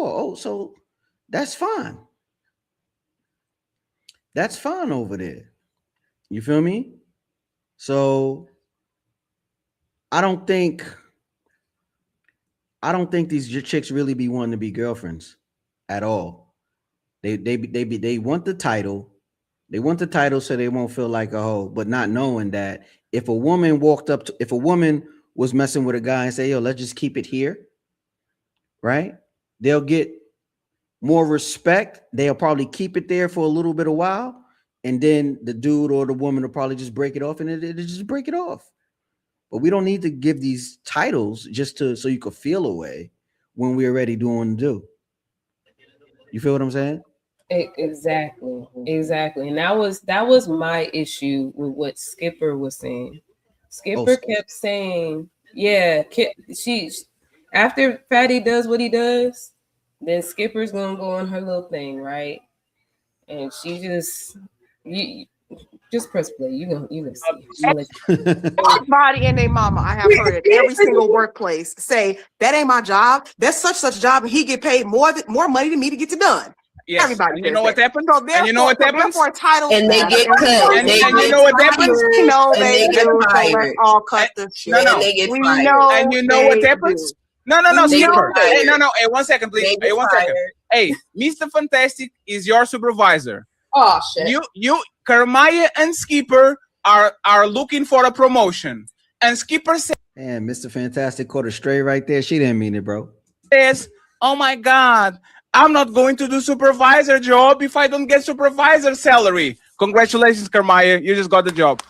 before. Oh, so that's fine. That's fine over there. You feel me? So I don't think these chicks really be wanting to be girlfriends at all. They want the title. They want the title so they won't feel like a hoe, but not knowing that if a woman if a woman was messing with a guy and say, yo, let's just keep it here, right? They'll get more respect. They'll probably keep it there for a little bit of while. And then the dude or the woman will probably just break it off and it'll just break it off. But we don't need to give these titles just so you could feel away when we're already doing do. You feel what I'm saying? Exactly. And that was my issue with what Skipper was saying. Skipper kept saying, yeah, she after Fatty does what he does, then Skipper's gonna go on her little thing, right? And she just press play. You gonna see. Everybody and their mama, I have heard at every single workplace say that ain't my job. That's such job, and he get paid more money than me to get it done. Yes. Everybody, and you know what happens? So and you know what happens? And they get cut. And you know what happens? You know they get fired. Let's all cut the shit. No, they get fired. And you know what happens? No, Skipper. Hey, no. Hey, 1 second, please. Hey, 1 second. Hey, Mr. Fantastic is your supervisor. Oh shit. You, Kermaya and Skipper are looking for a promotion, and Skipper says, "Man, Mr. Fantastic caught a stray right there. She didn't mean it, bro." Says, "Oh my God, I'm not going to do supervisor job if I don't get supervisor salary." Congratulations, Kermaya. You just got the job.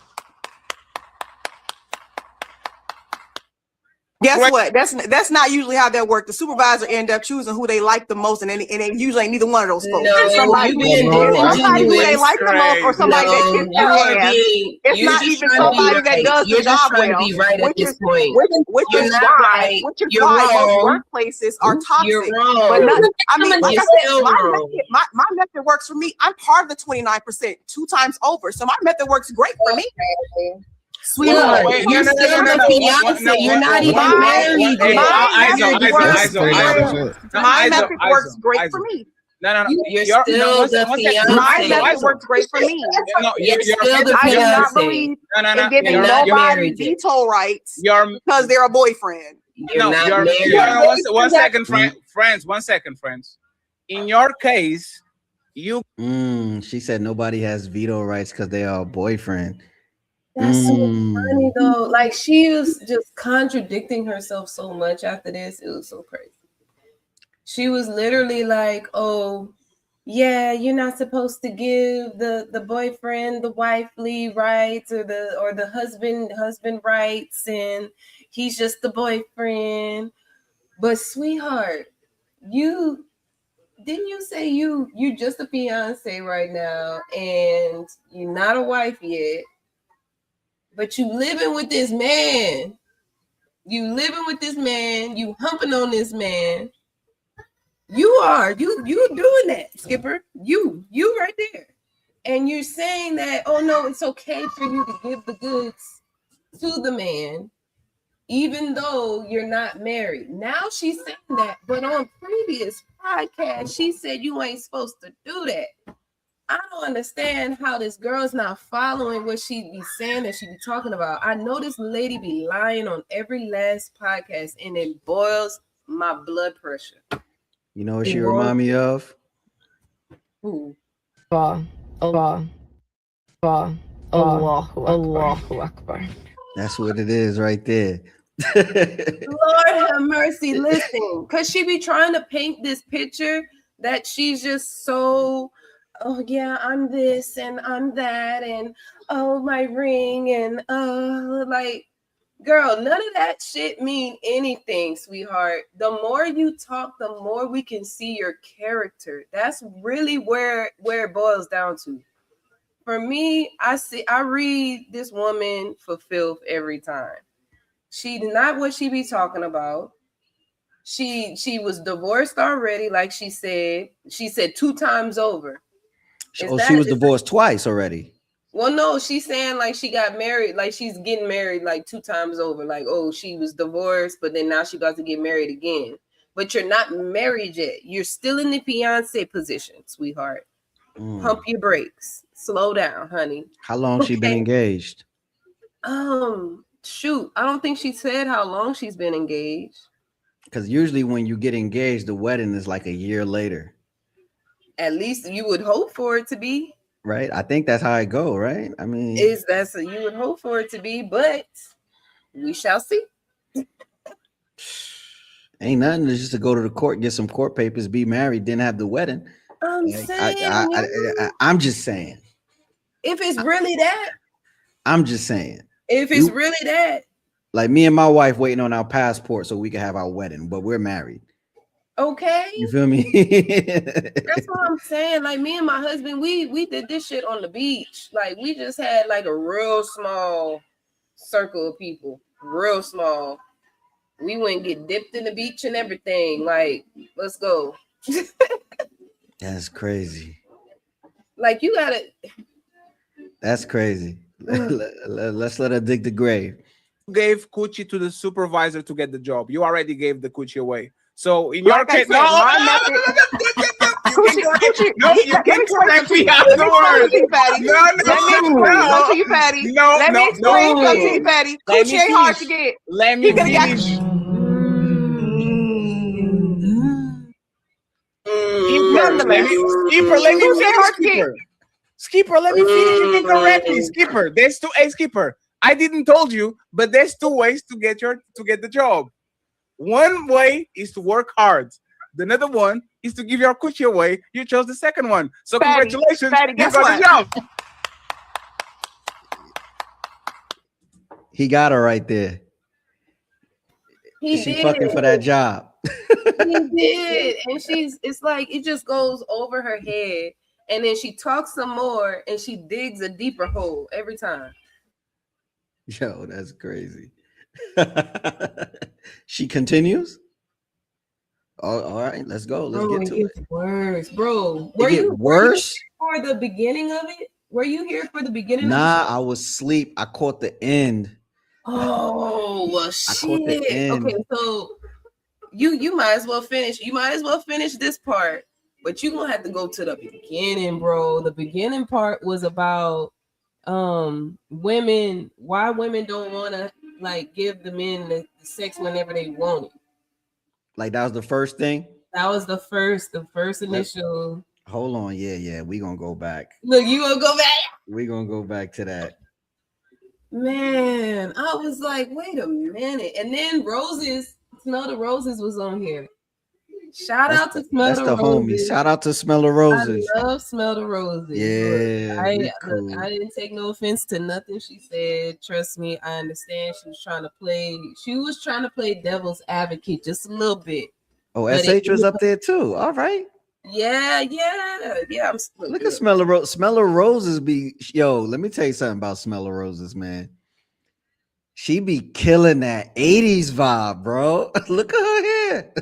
Guess what? That's not usually how that works. The supervisor end up choosing who they like the most, and they usually ain't neither one of those folks. No, somebody who they like the most, or somebody that gets their ass. It's not even somebody that does the job well. Right at this point, which is why most workplaces are toxic. You're wrong. But I mean, like I said, my method works for me. I'm part of the 29%, 2 times over, so my method works great for me. Sweetheart, you're still the fiance. You're not even married. My method works great for me. No. You're still the fiance. My method works great for me. You're still the I do not fiance. believe in giving nobody veto rights because they're a boyfriend. You're not married. 1 second, friends. 1 second, friends. In your case, she said nobody has veto rights because they are a boyfriend. That's so funny though. Like she was just contradicting herself so much after this. It was so crazy. She was literally like, "Oh, yeah, you're not supposed to give the boyfriend the wifely rights or the husband rights, and he's just the boyfriend." But sweetheart, you say you're just a fiance right now, and you're not a wife yet. But you living with this man. You humping on this man. You doing that, Skipper. You right there. And you're saying that, oh no, it's okay for you to give the goods to the man, even though you're not married. Now she's saying that, but on previous podcasts, she said you ain't supposed to do that. I don't understand how this girl's not following what she be saying that she be talking about. I know this lady be lying on every last podcast, and it boils my blood pressure. You know what she remind me of? Who? Allahu Akbar. That's what it is right there. Lord have mercy. Listen, because she be trying to paint this picture that she's just so... oh yeah, I'm this and I'm that, and oh my ring, and like, girl, none of that shit mean anything, sweetheart. The more you talk, the more we can see your character. That's really where it boils down to. For me, I read this woman for filth every time. She's not what she be talking about. She was divorced already, like she said. She said 2 times over. She was divorced twice already. Well, no, she's saying like she got married, like she's getting married like 2 times over. Like, oh, she was divorced, but then now she got to get married again. but you're not married yet. You're still in the fiance position, sweetheart. Pump your brakes. Slow down, honey. How long she been engaged? Shoot, I don't think she said how long she's been engaged. Because usually when you get engaged, the wedding is like a year later. At least you would hope for it to be. Right? I think that's how it go, right? I mean, You would hope for it to be, but we shall see. ain't nothing. It's just to go to the court, get some court papers, be married, then have the wedding. I'm just saying. If it's really that. I'm just saying. If it's really that. Like me and my wife waiting on our passport so we can have our wedding, but we're married. Okay. You feel me? That's what I'm saying. Like me and my husband, we did this shit on the beach. Like we just had like a real small circle of people. Real small. We went and get dipped in the beach and everything. Like, let's go. That's crazy. Like you gotta. That's crazy. Let's let her dig the grave. Gave coochie to the supervisor to get the job. You already gave the coochie away. So in your Like I case, said, my method. no, you can't correct me afterwards. No, Let me explain something to you, Patty. Coochie ain't hard to get. Let me finish. Skipper, let me finish. Skipper, let me finish. You can correct me, Skipper. There's two. Hey, Skipper, I didn't told you, but there's two ways to get the job. One way is to work hard. The other one is to give your coochie away. You chose the second one. So congratulations, Patty, you got the job. He got her right there. She fucking for that job. He did. And it's like it just goes over her head. And then she talks some more and she digs a deeper hole every time. Yo, that's crazy. She continues. Oh, all right, let's go. Let's get to it. Worse, bro. Were you worse for the beginning of it? Were you here for the beginning? Nah, I was asleep. I caught the end. Oh well, shit. I caught the end. Okay, so you might as well finish. You might as well finish this part, but you're gonna have to go to the beginning, bro. The beginning part was about women, why women don't want to like give the men the sex whenever they want it. Like that was the first thing. That was the first initial. Hold on, yeah, we gonna go back. Look, you gonna go back? We gonna go back to that. Man, I was like, wait a minute, and then Smell the Roses was on here. Shout out to Smell the Roses. Homie. Shout out to Smell the Roses. I love Smell the Roses. Yeah, I didn't take no offense to nothing she said. Trust me, I understand. She was trying to play devil's advocate just a little bit. Oh, SH was up there too. All right. Yeah. Look at Smell the Roses. Smell the Roses be let me tell you something about Smell the Roses, man. She be killing that 80s vibe, bro. Look at her hair.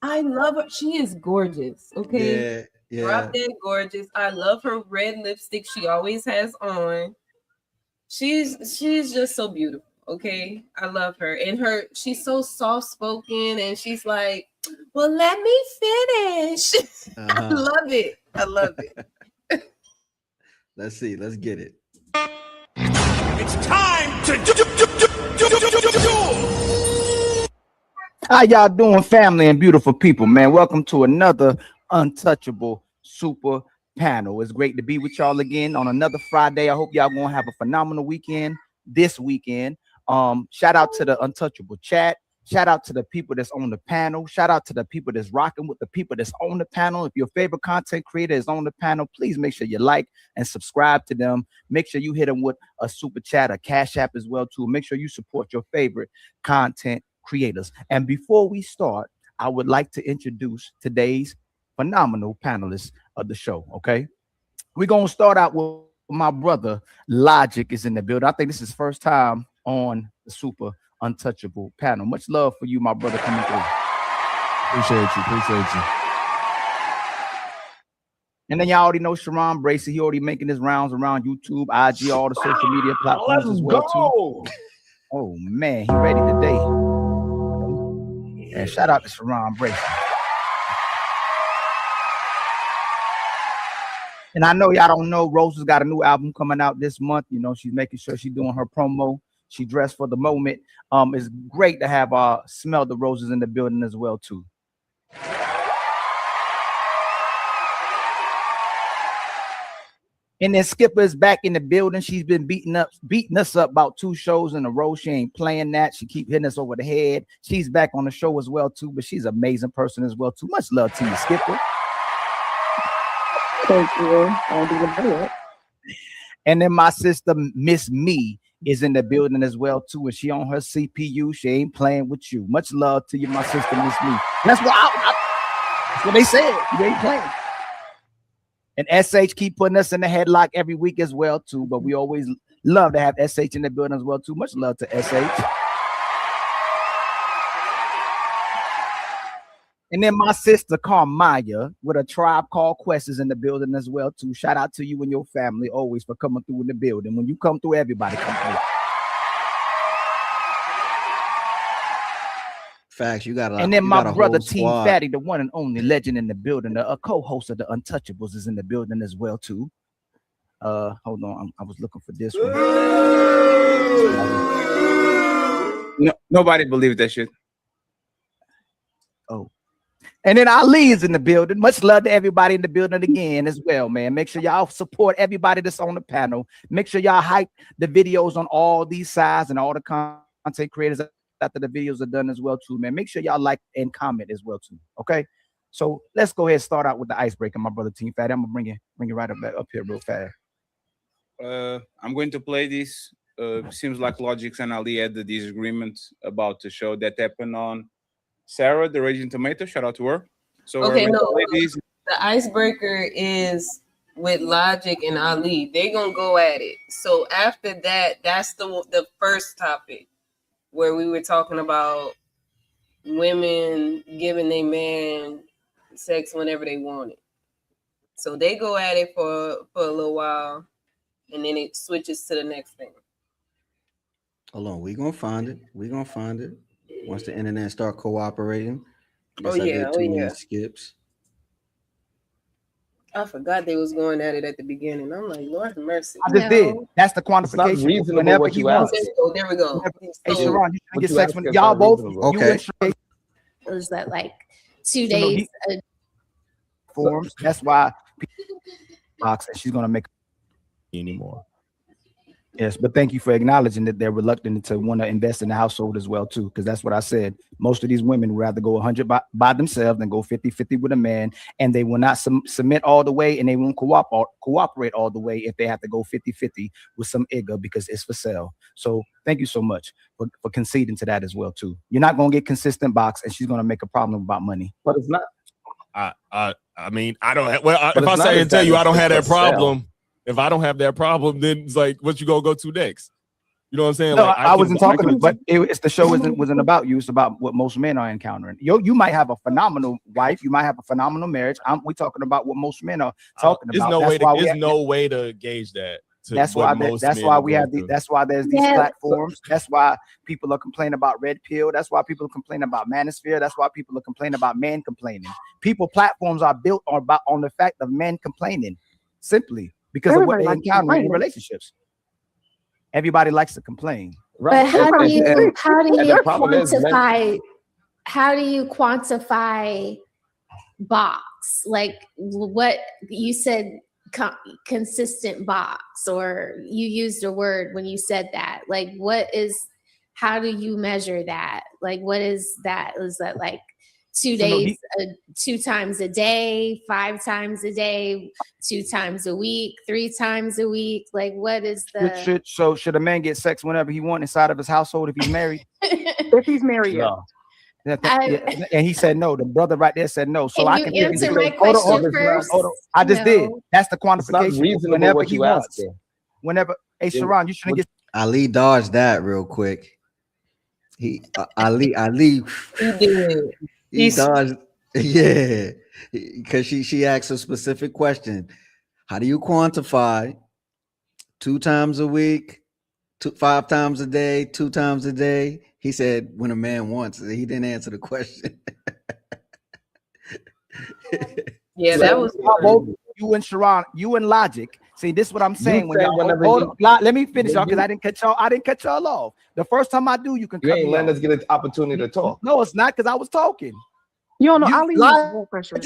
I love her. She is gorgeous. Okay. Yeah. Drop dead gorgeous. I love her red lipstick she always has on. She's just so beautiful. Okay. I love her. And she's so soft spoken and she's like, well, let me finish. I love it. Let's see. Let's get it. It's time to do. How y'all doing, family and beautiful people, man? Welcome to another Untouchable Super Panel. It's great to be with y'all again on another Friday. I hope y'all gonna have a phenomenal weekend this weekend. Shout out to the Untouchable chat. Shout out to the people that's on the panel. Shout out to the people that's rocking with the people that's on the panel. If your favorite content creator is on the panel, please make sure you like and subscribe to them. Make sure you hit them with a super chat, a cash app as well too. Make sure you support your favorite content creators. And before we start, I would like to introduce today's phenomenal panelists of the show. Okay, we're gonna start out with my brother Logic is in the building. I think this is his first time on the Super Untouchable panel. Much love for you, my brother, coming through. Appreciate you. And then y'all already know Sharon Bracy. He already making his rounds around YouTube, IG, all the social media platforms as well too. Oh man, he ready today. And shout out to Sharon Brayson. And I know y'all don't know, Rose has got a new album coming out this month. You know, she's making sure she's doing her promo. She dressed for the moment. It's great to have Smell the Roses in the building as well, too. And then Skipper is back in the building. She's been beating us up about 2 shows in a row. She ain't playing that. She keep hitting us over the head. She's back on the show as well, too, but she's an amazing person as well, too. Much love to you, Skipper. Thank you. I'll do the video. And then my sister, Miss Me, is in the building as well, too. And she on her CPU. She ain't playing with you. Much love to you, my sister, Miss Me. That's what that's what they said. You ain't playing. And SH keep putting us in the headlock every week as well, too. But we always love to have SH in the building as well, too. Much love to SH. And then my sister Carmaya with a Tribe Called Quest is in the building as well, too. Shout out to you and your family always for coming through in the building. When you come through, everybody come through. Facts, you got a. And then my brother Team squad. Fatty, the one and only legend in the building, a co-host of the Untouchables, is in the building as well too. Hold on, I was looking for this one. No, nobody believed that shit. Oh, and then Ali is in the building. Much love to everybody in the building again as well, man. Make sure y'all support everybody that's on the panel. Make sure y'all hype the videos on all these sides and all the content creators after the videos are done as well too, man. Make sure y'all like and comment as well too. Okay, so let's go ahead and start out with the icebreaker, my brother Team Fatty. I'm gonna bring it right up here real fast. I'm going to play this. Seems like Logix and Ali had the disagreement about the show that happened on Sarah, the Raging Tomato. Shout out to her. So Okay, we're going to no, play this. the icebreaker is with Logic and Ali. They gonna go at it. So after that, that's the first topic where we were talking about women giving their man sex whenever they want it. So they go at it for a little while, and then it switches to the next thing. Hold on, we gonna find it. We gonna find it once the internet start cooperating. Oh, Guess I yeah, did oh, too many yeah. skips. I forgot they was going at it at the beginning. I'm like, Lord have mercy. I just did. That's the quantification. reasonable Whenever what he you wants. ask. There we go. Hey, So, Sharon, you should What get you sex ask when is y'all not both. reasonable. You Okay. and Shay Was that like 2 You know, days? forms. That's why box and she's gonna make Anymore. yes, but thank you for acknowledging that they're reluctant to want to invest in the household as well too, because that's what I said. Most of these women would rather go 100 by themselves than go 50-50 with a man, and they will not submit all the way, and they won't cooperate all the way if they have to go 50-50 with some IGA because it's for sale. So thank you so much for conceding to that as well too. You're not gonna get consistent box, and she's gonna make a problem about money. But it's not. I mean, I don't. Well, But if I it's say not and tell you I don't have that for sale. problem, if I don't have that problem, then it's like, what you gonna go to next? You know what I'm saying? No, Like, I wasn't talking, but it's the show wasn't about you. It's about what most men are encountering. You might have a phenomenal wife, you might have a phenomenal marriage. We're talking about what most men are talking There's about. no That's way. why There's no way to gauge that. That's why we have that's why there's these Yeah. platforms. That's why people are complaining about red pill. That's why people are complaining about manosphere. That's why people are complaining about men complaining. Platforms are built on the fact of men complaining, simply because of what Everybody they likes to encounter in complain. relationships. Everybody likes to complain. But how do you And the problem is, men- quantify? How do you quantify box? Like what you said, consistent box, or you used a word when you said that. Like, what is? How do you measure that? Like, what is that? Is that like 2 So no, days, 2 times a day, 5 times a day, 2 times a week, 3 times a week? Like, what is the? Should a man get sex whenever he wants inside of his household if he's married? If he's married, yeah. No. Yeah, and he said no. The brother right there said no. So Can I you can give answer you my hold on, question first? I just did. No. That's the It's not quantification. reasonable Whenever what he you wants. ask. Whenever, hey Sharon, you shouldn't get. Ali dodged that real quick. Ali he did. he He's- dodged. Yeah, because she asked a specific question. How do you quantify 2 times a week, 5 times a day, 2 times a day? He said when a man wants. He didn't answer the question. Yeah, that was both you and Sharon, you and Logic. See, this is what I'm saying. When say y'all, whenever hold you- on, let me finish, y'all, because I didn't catch y'all. I didn't catch y'all off. The first time I do, you can You cut ain't me letting off. us get an opportunity to talk. No, it's not, because I was talking. You don't know. You- I'll leave Logic- blood pressure.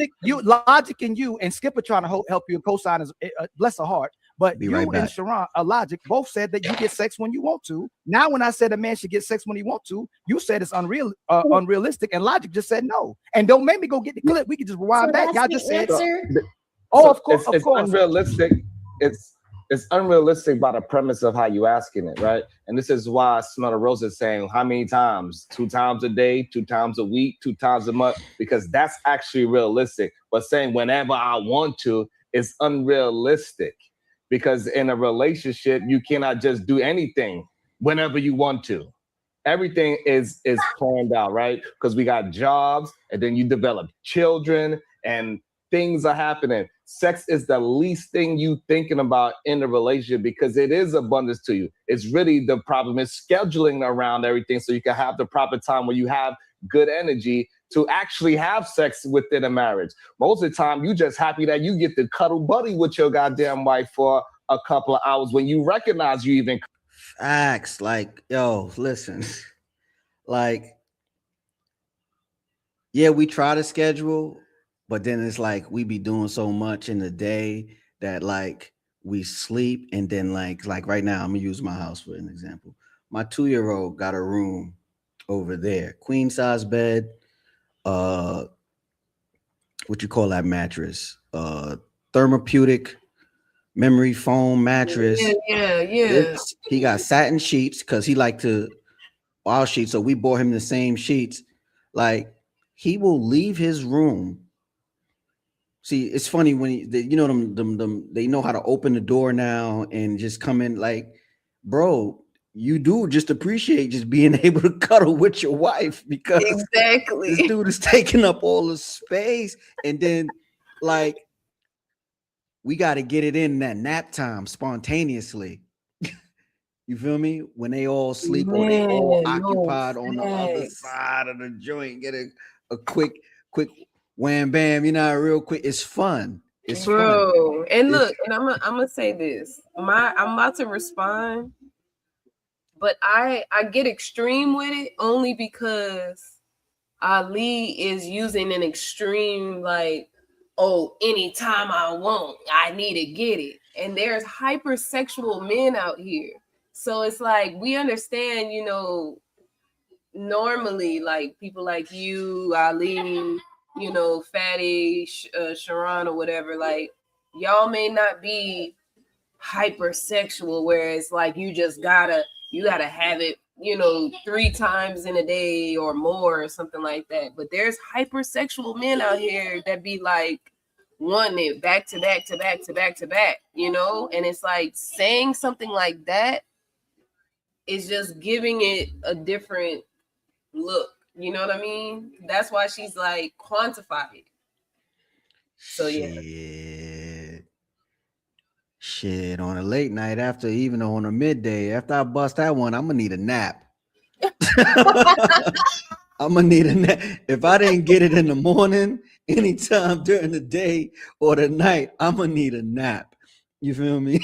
Logic and you and Skipper trying to help you and co-sign is bless her heart. But Be you right and back. Sharon, Logic, both said that you get sex when you want to. Now, when I said a man should get sex when he want to, you said it's unrealistic, and Logic just said no. And don't make me go get the clip. We can just rewind So back. that's Y'all the just said, answer. oh, So of course, it's unrealistic. It's unrealistic by the premise of how you asking it, right? And this is why Smell the Rose is saying how many times? 2 times a day, 2 times a week, 2 times a month, because that's actually realistic. But saying whenever I want to is unrealistic, because in a relationship you cannot just do anything whenever you want to. Everything is planned out, right? Because we got jobs, and then you develop children, and things are happening. Sex is the least thing you thinking about in the relationship because it is abundance to you. It's really the problem is scheduling around everything so you can have the proper time where you have good energy to actually have sex within a marriage. Most of the time, you just happy that you get to cuddle buddy with your goddamn wife for a couple of hours when you recognize you even. Facts. Like, yo, listen. Like, yeah, we try to schedule, but then it's like we be doing so much in the day that like we sleep, and then like right now, I'm gonna use my house for an example. My 2-year-old got a room over there, queen size bed, what you call that mattress? Therapeutic memory foam mattress. Yeah. He got satin sheets because he like to our sheets, so we bought him the same sheets. Like, he will leave his room. See, it's funny when them they know how to open the door now and just come in. Like, bro, you do just appreciate just being able to cuddle with your wife because Exactly. this dude is taking up all the space. And then like we got to get it in that nap time spontaneously. You feel me? When they all sleep or they all Man, no, occupied on the other facts. side of the joint, get a quick wham bam, real quick. It's fun. It's fun. Bro, and It's- look, and I'm gonna say this. I'm about to respond, but I get extreme with it only because Ali is using an extreme like, oh, anytime I want, I need to get it. And there's hypersexual men out here. So it's like we understand, normally like people like you, Ali, Fatty, Sharon or whatever, like y'all may not be hypersexual where it's like you gotta have it 3 times in a day or more or something like that. But there's hypersexual men out here that be like wanting it back to back to back to back to back, and it's like saying something like that is just giving it a different look. You know what I mean? That's why she's like quantified. So yeah. Shit, on a late night after, even on a midday, after I bust that one, I'm gonna need a nap. I'm gonna need a nap. If I didn't get it in the morning, anytime during the day or the night, I'm gonna need a nap. You feel me?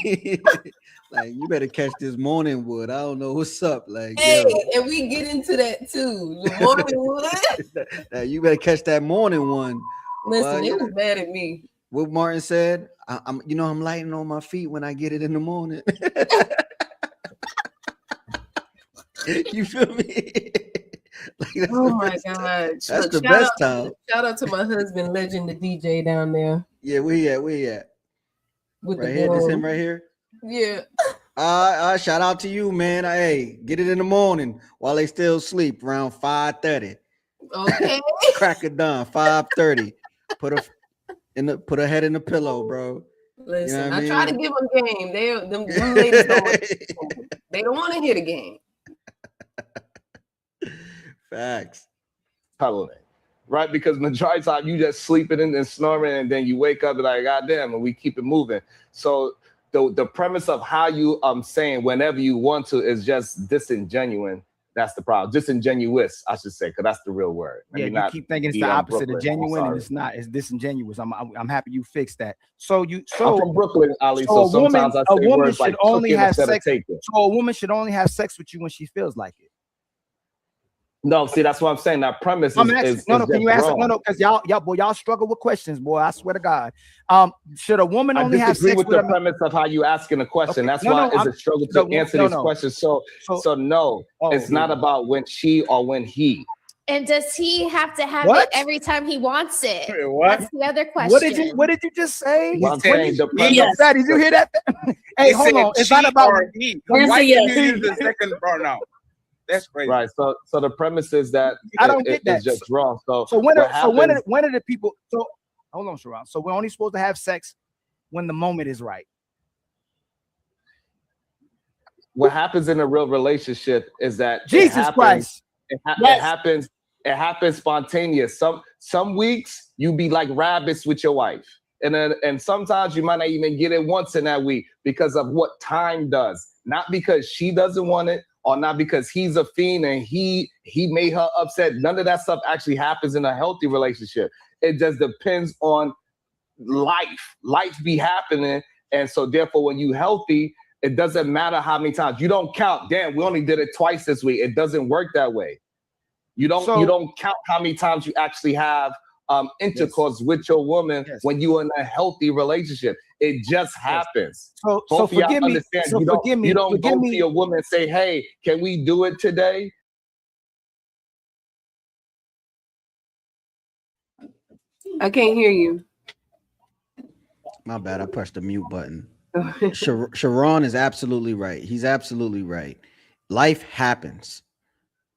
Like, you better catch this morning wood. I don't know what's up. Like, Hey, yo. and we get into that too. The morning wood. You better catch that morning one. Listen, it was bad at me. What Martin said, I'm lighting on my feet when I get it in the morning. You feel me? Like, Oh my god. That's the best time. Shout out to my husband, Legend, the DJ down there. Yeah, where he at? With Right the here, this glow. him right here. Yeah. Shout out to you, man. Hey, get it in the morning while they still sleep around 5:30. Okay. Crack of dawn, 5:30. Put a head in the pillow, bro. Listen, You know what I try to give them game. Them ladies they don't want to hear the game. Facts. Cuddling, right? Because majority of the time you just sleeping and snoring, and then you wake up and like, goddamn, and we keep it moving. So the premise of how you saying whenever you want to is just disingenuous. That's the problem. Disingenuous, I should say, because that's the real word. Yeah, Maybe you not keep thinking it's be the on opposite of Brooklyn. I'm genuine, and sorry. it's not. It's disingenuous. I'm happy you fixed that. So I'm from Brooklyn, Ali, so so a woman, sometimes I a say woman words like should only took it have instead of sex. take it. So a woman should only have sex with you when she feels like it. No, see, that's what I'm saying. That premise I'm is, asking, is, no, is no, can just you answer? wrong. No, no, because y'all struggle with questions, boy. I swear to God. Should a woman I only have disagree sex with with the a man? premise of how you asking the question. Okay. That's No, why no, it's I'm- a struggle the to wo- answer no, these no. questions. So no, Oh, it's here not we go. about when she or when he. And does he have to have What? it every time he wants it? Wait, what? That's the other question. What did you just say? What I'm said saying, the premise. yes. Did you hear that? Hey, He hold said on. It's she not about or he. Answer Why yes. did you use the second pronoun? That's crazy. Right. So the premise is that I don't get that. it's just wrong. So when what are happens- the people? So hold on, Sharon. So we're only supposed to have sex when the moment is right. what happens in a real relationship is that Jesus Christ. It Yes. happens. It happens spontaneous. Some weeks you be like rabbits with your wife, and sometimes you might not even get it once in that week because of what time does. Not because she doesn't want it, or not because he's a fiend and he made her upset. None of that stuff actually happens in a healthy relationship. It just depends on life. Life be happening, and so therefore, when you healthy, it doesn't matter how many times. You don't count. Damn, we only did it twice this week. It doesn't work that way. You don't count how many times you actually have intercourse with your woman when you're in a healthy relationship. It just happens. So Both of y'all forgive me. understand. So you don't, forgive me. You don't Forgive go me. to your woman and say, "Hey, can we do it today?" I can't hear you. My bad. I pressed the mute button. Sharon is absolutely right. He's absolutely right. Life happens,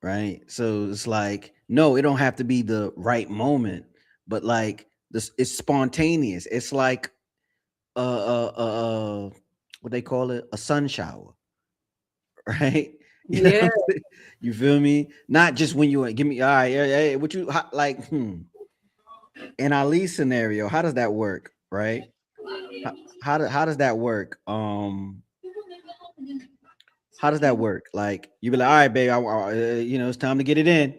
right? So it's like, no, it don't have to be the right moment, but like this, it's spontaneous. It's like what they call it, a sun shower, right? You know what I'm saying? You feel me? Not just when you give me all right, hey, what you like? In Ali's scenario, how does that work, right? How does that work? How does that work? Like you be like, all right, babe, it's time to get it in.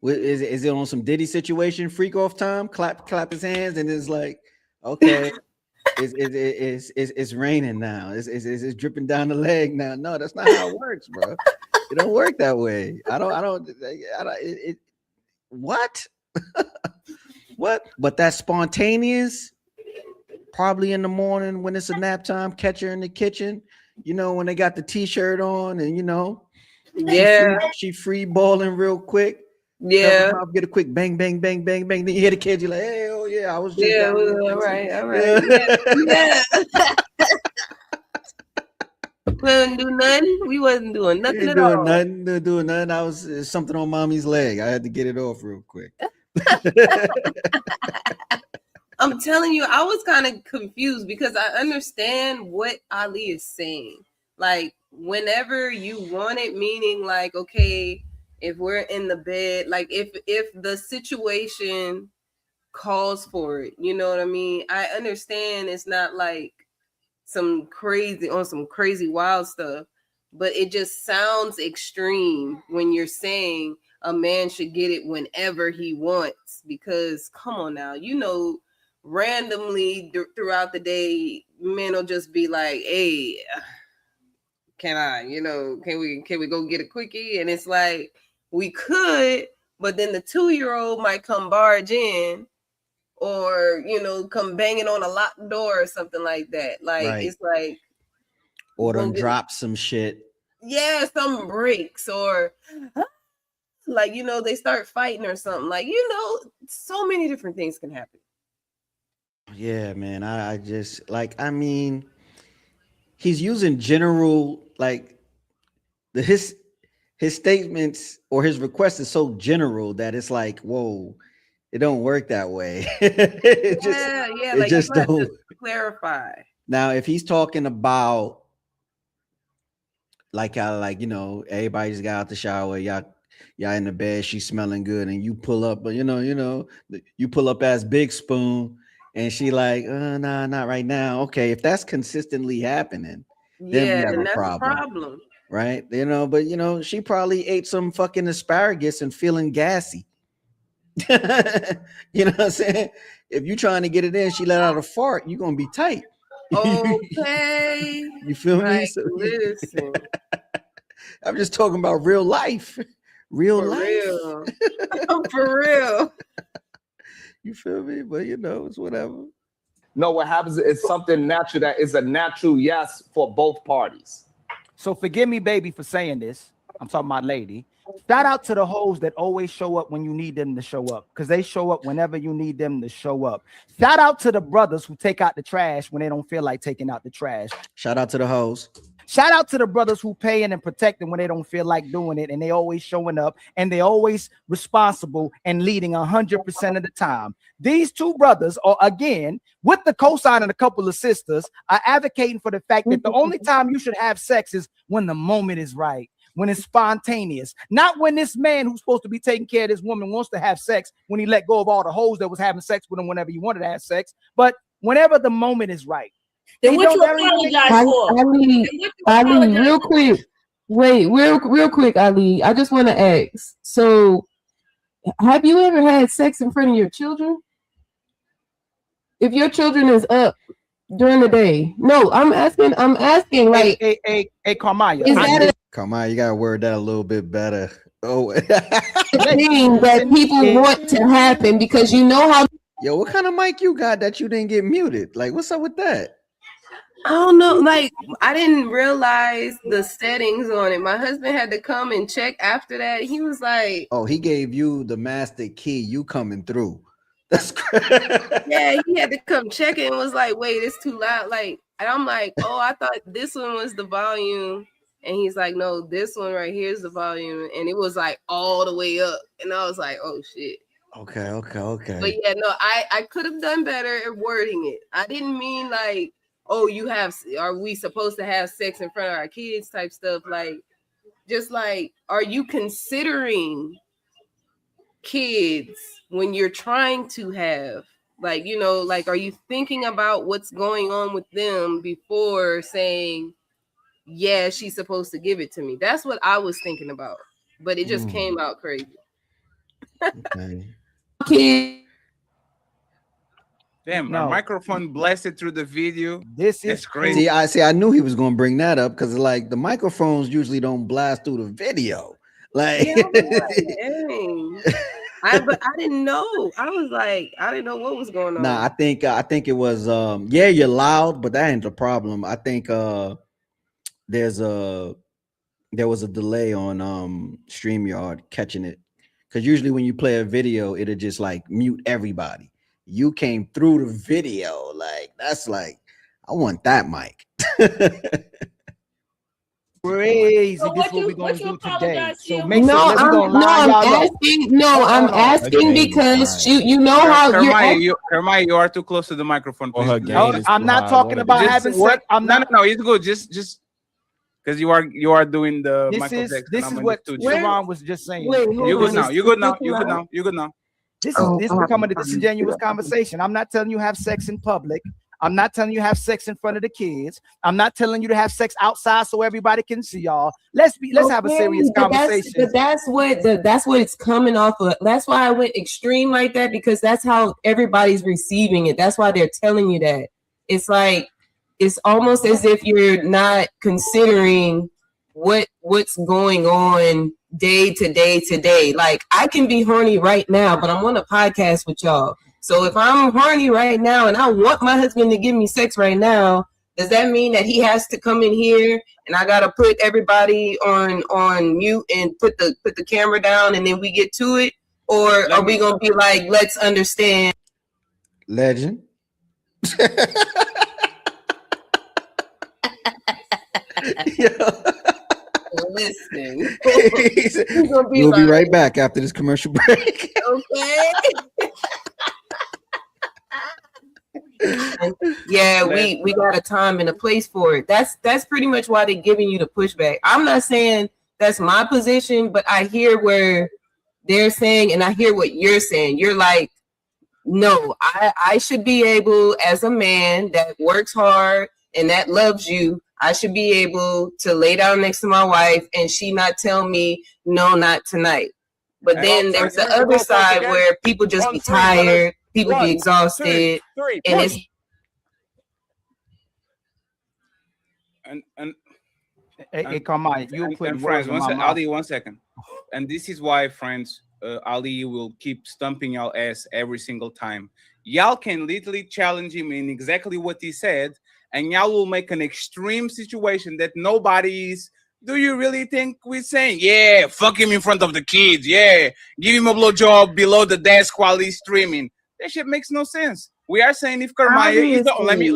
Is it on some Diddy situation, freak off time? Clap his hands, and it's like, okay, it's raining now. It's dripping down the leg now. No, that's not how it works, bro. It don't work that way. What? What? But that's spontaneous. Probably in the morning when it's a nap time, catch her in the kitchen, when they got the t-shirt on and she free balling real quick. Yeah. Get a quick bang, bang, bang, bang, bang. Then you hear the kids, you're like, hey, oh yeah, I was just all right. Yeah. We didn't do nothing. We wasn't doing nothing at all. Doing nothing. I was something on mommy's leg. I had to get it off real quick. I'm telling you, I was kind of confused because I understand what Ali is saying. Like, whenever you want it, meaning like, okay, if we're in the bed, like if the situation calls for it, you know what I mean? I understand it's not like some crazy wild stuff, but it just sounds extreme when you're saying a man should get it whenever he wants, because come on now, randomly throughout the day, men will just be like, hey, can we go get a quickie? And it's like, we could, but then the 2-year-old might come barge in or, come banging on a locked door or something like that. Like, right. It's like, or them drop some shit. Yeah, some breaks or like, they start fighting or something. Like, so many different things can happen. Yeah, man. I just he's using general, like his statements or his request is so general that it's like, whoa, it don't work that way. It just don't clarify. Now, if he's talking about everybody just got out the shower, y'all in the bed, she's smelling good, and you pull up, but you pull up as Big Spoon. And she like, nah, not right now. Okay, if that's consistently happening, then we have a problem. right? You know, but you know, she probably ate some fucking asparagus and feeling gassy. You know what I'm saying? If you're trying to get it in, she let out a fart, you're gonna be tight. Okay. You feel me? Like, So, listen, I'm just talking about real life. Real for life. real. For real. You feel me? But you know, it's whatever. No, what happens is something natural that is a natural yes for both parties. So forgive me, baby, for saying this. I'm talking about lady. Shout out to the hoes that always show up when you need them to show up, because they show up whenever you need them to show up. Shout out to the brothers who take out the trash when they don't feel like taking out the trash. Shout out to the hoes. Shout out to the brothers who paying and protecting when they don't feel like doing it, and they always showing up, and they always responsible and leading 100% of the time. These two brothers are, again, with the cosign and a couple of sisters, are advocating for the fact that the only time you should have sex is when the moment is right, when it's spontaneous, not when this man who's supposed to be taking care of this woman wants to have sex when he let go of all the hoes that was having sex with him whenever he wanted to have sex, but whenever the moment is right. Then what you apologize for? Ali, real quick. Wait, real quick, Ali. I just want to ask. So, have you ever had sex in front of your children? If your children is up during the day. No, I'm asking like hey Carmaya. Is that Carmaya, you gotta word that a little bit better. Oh, a thing that people want to happen because you know how. Yo, what kind of mic you got that you didn't get muted? Like, what's up with that? I don't know. Like, I didn't realize the settings on it. My husband had to come and check after that. He was like, oh, he gave you the master key. You coming through. That's yeah, he had to come check it and was like, wait, it's too loud. Like, and I'm like, oh, I thought this one was the volume. And he's like, no, this one right here is the volume. And it was like all the way up. And I was like, oh shit. Okay. But yeah, no, I could have done better at wording it. I didn't mean like, oh, are we supposed to have sex in front of our kids type stuff? Like, just like, are you considering kids when you're trying to have, like, you know, like, are you thinking about what's going on with them before saying, yeah, she's supposed to give it to me? That's what I was thinking about, but it just came out crazy. Okay. Damn, our microphone blasted through the video. This is crazy. I knew he was gonna bring that up because like the microphones usually don't blast through the video. Like, yeah, dang. But I didn't know. I was like, I didn't know what was going on. Nah, I think it was yeah, you're loud, but that ain't the problem. I think there was a delay on StreamYard catching it. Because usually when you play a video, it'll just like mute everybody. You came through the video. Like, that's like, I want that mic. Crazy. So This is what we're gonna do today. So make I'm asking because you know how Hermione, you are too close to the microphone. I'm not talking about having sex. No, it's good. Just because you are doing the Michael Jackson. This is what Sharon was just saying. You good now. You good now. This is becoming a disingenuous conversation. I'm not telling you have sex in public. I'm not telling you have sex in front of the kids. I'm not telling you to have sex outside so everybody can see y'all. Let's have a serious conversation. That's what it's coming off of. That's why I went extreme like that, because that's how everybody's receiving it. That's why they're telling you that. It's like, it's almost as if you're not considering what's going on day to day. Like, I can be horny right now, but I'm on a podcast with y'all. So if I'm horny right now and I want my husband to give me sex right now, does that mean that he has to come in here and I gotta put everybody on mute and put the camera down and then we get to it? Or are we gonna be like, let's understand? Legend. Listen, we'll be right back after this commercial break. Okay. Yeah, we got a time and a place for it. That's pretty much why they're giving you the pushback. I'm not saying that's my position, but I hear where they're saying, and I hear what you're saying. You're like, no, I should be able, as a man that works hard and that loves you, I should be able to lay down next to my wife and she not tell me, no, not tonight. But then there's the other side where people just be tired, people be exhausted, and it's Hey, Carmine, you put friends, words in my mouth. Ali, 1 second. And this is why, friends, Ali will keep stumping y'all ass every single time. Y'all can literally challenge him in exactly what he said, and y'all will make an extreme situation that nobody is. Do you really think we're saying, yeah, fuck him in front of the kids, yeah, give him a blowjob below the desk while he's streaming? That shit makes no sense. We are saying if Kermaya is let me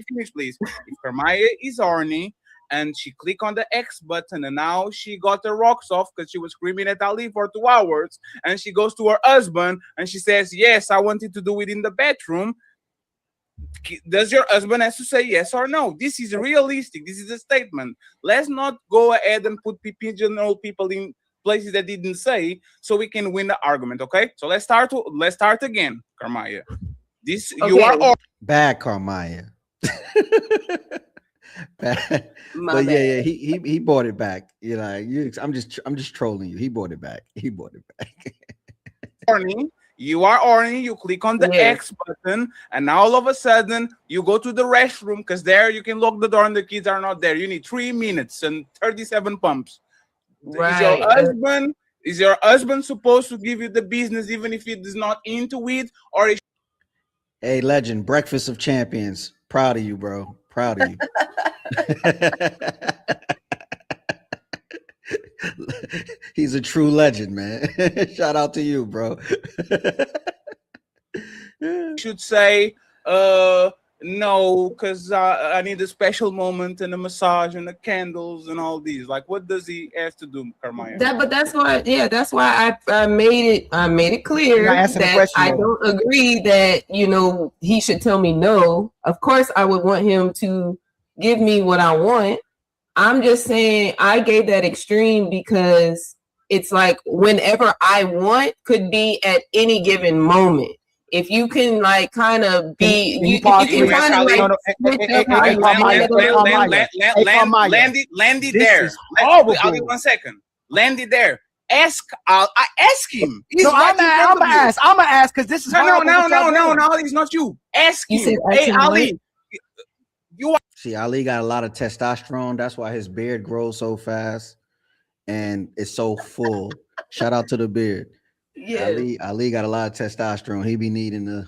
finish, please. If Kermaya is horny and she click on the X button and now she got her rocks off because she was screaming at Ali for 2 hours, and she goes to her husband and she says, yes, I wanted to do it in the bedroom. Does your husband have to say yes or no? This is realistic. This is a statement. Let's not go ahead and put pigeonhole people in places that didn't say, so we can win the argument. Okay, so let's start again, Kermaya. This okay. You are bad, Kermaya. Bad. But yeah, he bought it back. You know, I'm just trolling you. He bought it back. You are horny, you click on the X button, and now all of a sudden you go to the restroom because there you can lock the door and the kids are not there. You need 3 minutes and 37 pumps. Right. Is your husband supposed to give you the business even if he is not into it? Or is Hey, legend, Breakfast of Champions. Proud of you, bro. Proud of you. He's a true legend, man. Shout out to you, bro. Should say no, because I need a special moment and a massage and the candles and all these. Like, what does he have to do, Kermaya? But that's why I made it clear that I don't agree that, you know, he should tell me no. Of course I would want him to give me what I want. I'm just saying I gave that extreme because it's like whenever I want could be at any given moment. If you can like kind of be, you can kind of like land it there. Ali, 1 second. Land it there. Ask him. No, I'm gonna ask because this is no. It's not you. Ask him. Hey, Ali. See, Ali got a lot of testosterone. That's why his beard grows so fast and it's so full. Shout out to the beard. Yeah, Ali got a lot of testosterone. He be needing to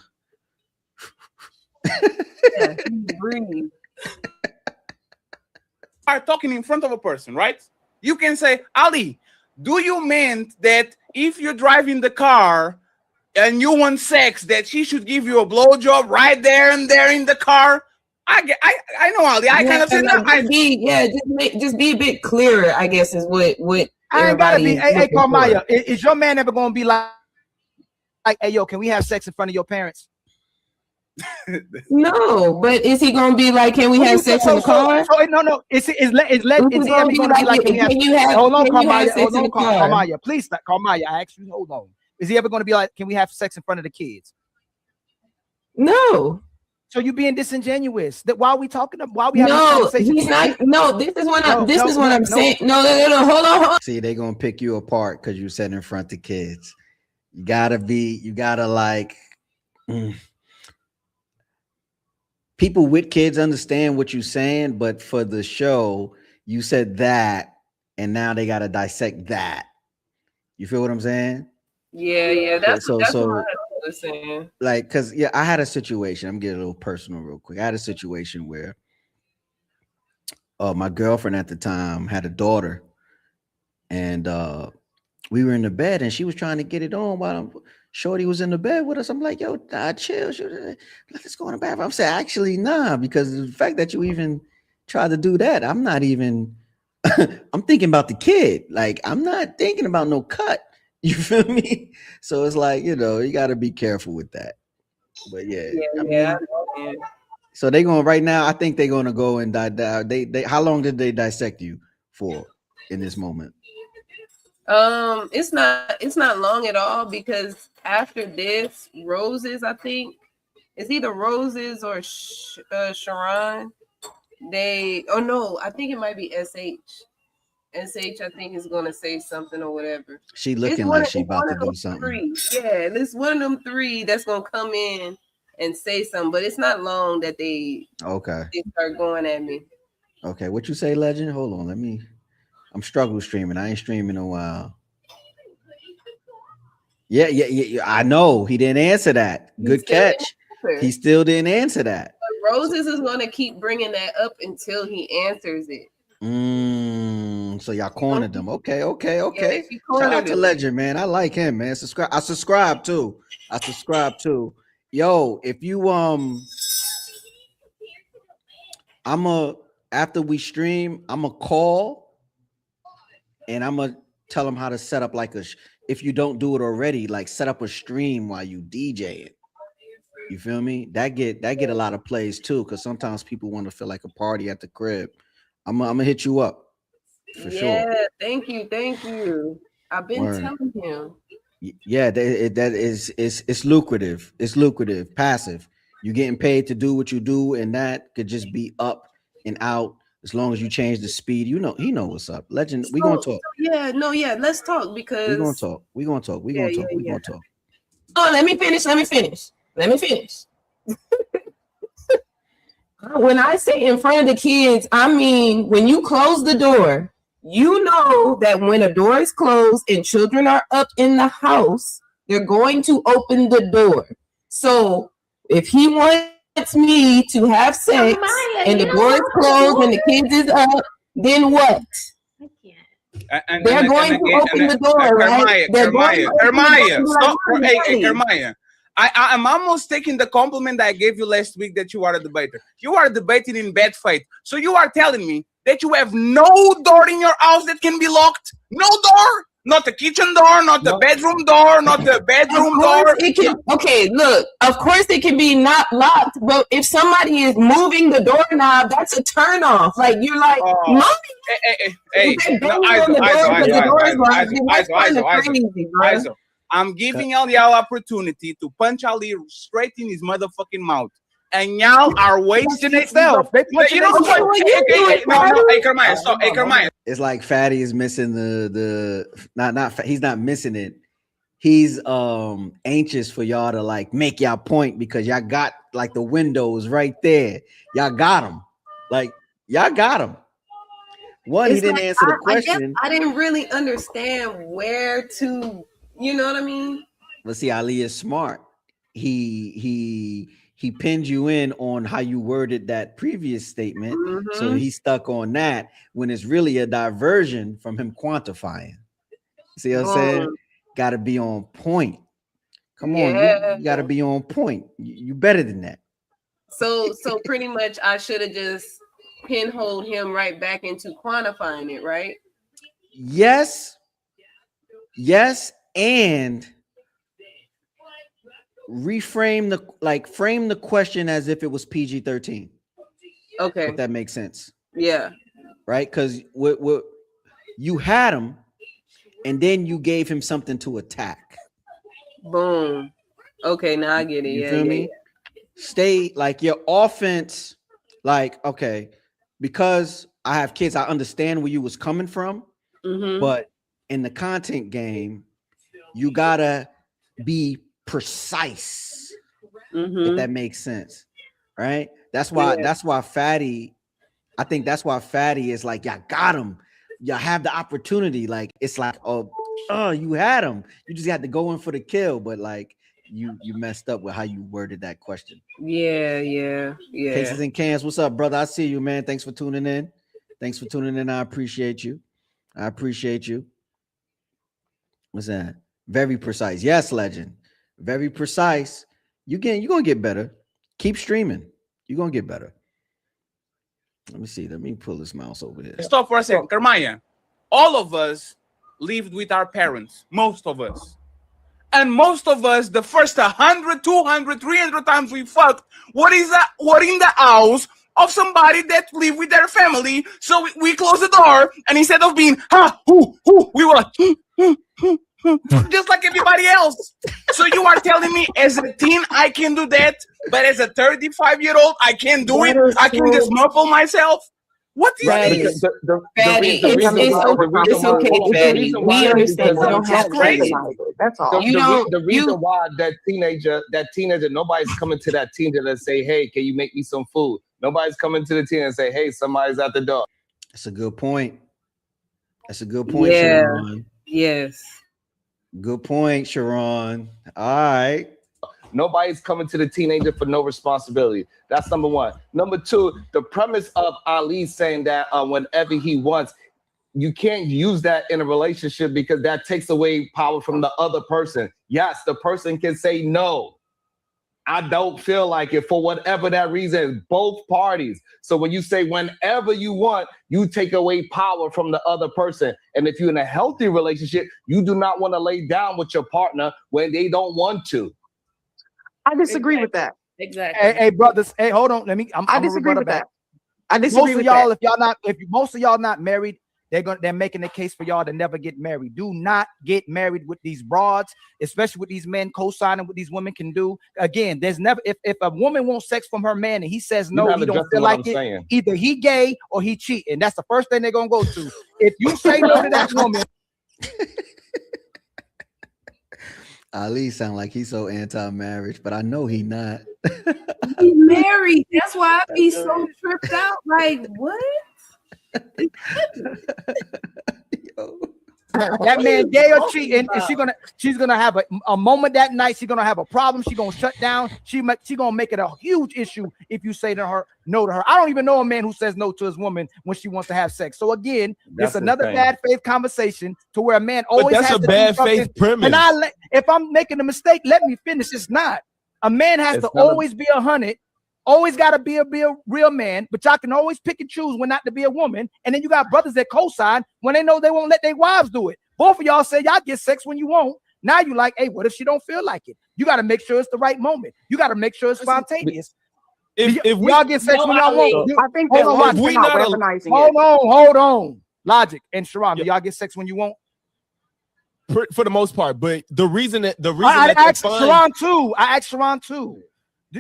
breathe. Are talking in front of a person, right? You can say, Ali, do you mean that if you're driving the car and you want sex, that she should give you a blowjob right there and there in the car? I know, Ali. I kind of said that. Just be a bit clearer, I guess, is what I ain't gotta be. Hey, Carmaya, is your man ever gonna be like, hey, yo, can we have sex in front of your parents? No, but is he gonna be like, can we have sex in the car? No. Is he ever gonna be like, can you have hold on, Carmaya, please stop. Carmaya, I actually hold on. Is he ever gonna be like, can we have sex in front of the kids? No. So you being disingenuous. That while we talking about why we having no, a conversation? He's not. No, this is what I'm saying. No. Hold on. See, they're gonna pick you apart because you said in front of kids. You gotta like people with kids understand what you're saying, but for the show, you said that, and now they gotta dissect that. You feel what I'm saying? Yeah. That's what I'm saying. Like, cause I had a situation. I'm getting a little personal real quick. I had a situation where my girlfriend at the time had a daughter, and we were in the bed, and she was trying to get it on while Shorty was in the bed with us. I'm like, yo, chill. Let's go in the bathroom. I'm saying, actually, nah, because the fact that you even tried to do that, I'm not even. I'm thinking about the kid. Like, I'm not thinking about no cut. You feel me? So it's like, you got to be careful with that. But yeah. So they going right now. I think they're going to go and they how long did they dissect you for in this moment? It's not long at all because after this, Roses, I think it's either Roses or Sharon. Oh no, I think it might be SH. SH, I think, is gonna say something or whatever. She looking like she about to do something. Three. Yeah, it's one of them three that's gonna come in and say something, but it's not long that they start going at me. Okay, what you say, Legend? Hold on, I'm struggle streaming. I ain't streaming in a while. Yeah. I know he didn't answer that. Good catch. He still didn't answer that. But Roses is gonna keep bringing that up until he answers it. So y'all cornered them. Okay. Yeah, Shout out to Legend, man. I like him, man. I subscribe too. Yo, if you after we stream, I'ma call and I'ma tell them how to set up like if you don't do it already, like set up a stream while you DJ it. You feel me? That get a lot of plays too, because sometimes people want to feel like a party at the crib. I'm gonna hit you up for sure. Yeah, thank you. I've been telling him. Yeah, it's lucrative. It's lucrative, passive. You're getting paid to do what you do, and that could just be up and out as long as you change the speed. You know, he know what's up. Legend, we gonna talk. Let's talk because we gonna talk. We gonna talk. Oh, let me finish. When I say in front of the kids, I mean when you close the door, you know that when a door is closed and children are up in the house, they're going to open the door. So if he wants me to have sex and the door is closed and the kids is up, then what? They're going to open the door, right? Kermaya, stop. Hey, Kermaya. I'm almost taking the compliment that I gave you last week that you are a debater. You are debating in bad faith. So you are telling me that you have no door in your house that can be locked? No door? Not the kitchen door, not the bedroom door, not the bedroom door. Okay, look, of course it can be not locked, but if somebody is moving the doorknob, that's a turn off. Like you're like, Mommy. I'm giving y'all opportunity to punch Ali straight in his motherfucking mouth. And y'all are wasting itself. You know what? Hey, Kermaya, stop. Hey, Kermaya. It's like Fatty is missing he's not missing it. He's anxious for y'all to like make y'all point because y'all got like the windows right there. Y'all got them. Like y'all got them. One, he didn't answer the question. I didn't really understand where to, you know what I mean? Let's see, Ali is smart. He pinned you in on how you worded that previous statement. So he's stuck on that when it's really a diversion from him quantifying. See what I'm saying? Got to be on point. Come on, you got to be on point. You better than that. So pretty much I should have just pinholed him right back into quantifying it, right? Yes, and frame the question as if it was PG-13. Okay, if that makes sense. Yeah, right. Because what you had him, and then you gave him something to attack. Boom. Okay, now I get it. You feel me? Stay like your offense. Like okay, because I have kids, I understand where you was coming from, but in the content game, you gotta be precise, if that makes sense, right? That's why Fatty, I think that's why Fatty is like, y'all got him, y'all have the opportunity. Like it's like, oh, you had him, you just had to go in for the kill, but like you messed up with how you worded that question. Yeah. Cases and Cans, what's up, brother? I see you, man. Thanks for tuning in. I appreciate you. What's that? Very precise. Yes, Legend. Very precise. You're gonna get better. Keep streaming. You're gonna get better. Let me see. Let me pull this mouse over here. Stop for a second. Kermaya, all of us lived with our parents. Most of us. And most of us, the first 100, 200, 300 times we fucked, what in the house of somebody that lived with their family. So we closed the door, and instead of being we were like, just like everybody else. So you are telling me as a teen I can do that, but as a 35-year-old I can't do it? I can just muffle myself? What is this? Fatty, it's okay, Fatty. We understand you don't have to. That's all. The reason why that teenager, nobody's coming to that teenager and say, hey, can you make me some food? Nobody's coming to the teenager and say, hey, somebody's at the door. That's a good point. That's a good point, Yeah. Sharon. Yes. Good point, Sharon. All right. Nobody's coming to the teenager for no responsibility. That's number one. Number two, the premise of Ali saying that whenever he wants, you can't use that in a relationship because that takes away power from the other person. Yes, the person can say no. I don't feel like it for whatever that reason, both parties. So when you say whenever you want, you take away power from the other person. And if you're in a healthy relationship, you do not want to lay down with your partner when they don't want to. I disagree with that. Exactly. Hey, brothers. Hey, hold on. I disagree with that. I disagree Most of with y'all, that. if most of y'all not married, they're making the case for y'all to never get married. Do not get married with these broads, especially with these men co-signing what these women can do. Again, there's never if a woman wants sex from her man and he says no, he don't feel like it. Either he gay or he cheating. That's the first thing they're gonna go to. If you say no to that woman. Ali sound like he's so anti-marriage, but I know he not. He's married. That's why I be so tripped out. Like, what? That man gay or cheating, and she's gonna have a moment that night. She's gonna have a problem. She's gonna shut down. She gonna make it a huge issue if you say to her no to her. I don't even know a man who says no to his woman when she wants to have sex. So again, it's another bad faith conversation to where a man always that's has a to bad do faith premise. And if I'm making a mistake, let me finish. It's not. A man has to always be 100. Always got to be a real man, but y'all can always pick and choose when not to be a woman. And then you got brothers that co-sign when they know they won't let their wives do it. Both of y'all say y'all get sex when you won't. Now you like, hey, what if she don't feel like it? You got to make sure it's the right moment. You got to make sure it's spontaneous. If y'all get sex when y'all won't, I think that we're not weaponizing it. Hold on. Logic and Sharon, do y'all get sex when you won't? For the most part, but the reason I asked Sharon too.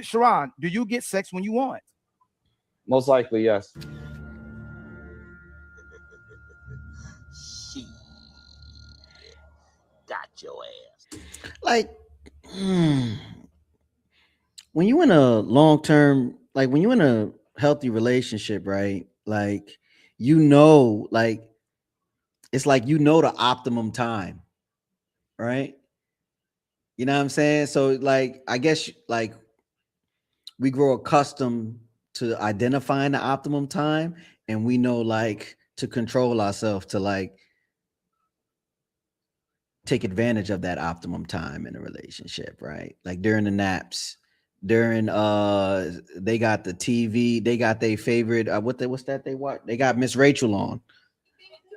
Sharon, do you get sex when you want? Most likely, yes. Got your ass. Like, when you in a long-term, like when you in a healthy relationship, right? Like, like it's like the optimum time, right? You know what I'm saying? So like, I guess like we grow accustomed to identifying the optimum time, and we know like to control ourselves to like take advantage of that optimum time in a relationship, right? Like during the naps, during they got the TV, they got their favorite what's that they watch? They got Miss Rachel on,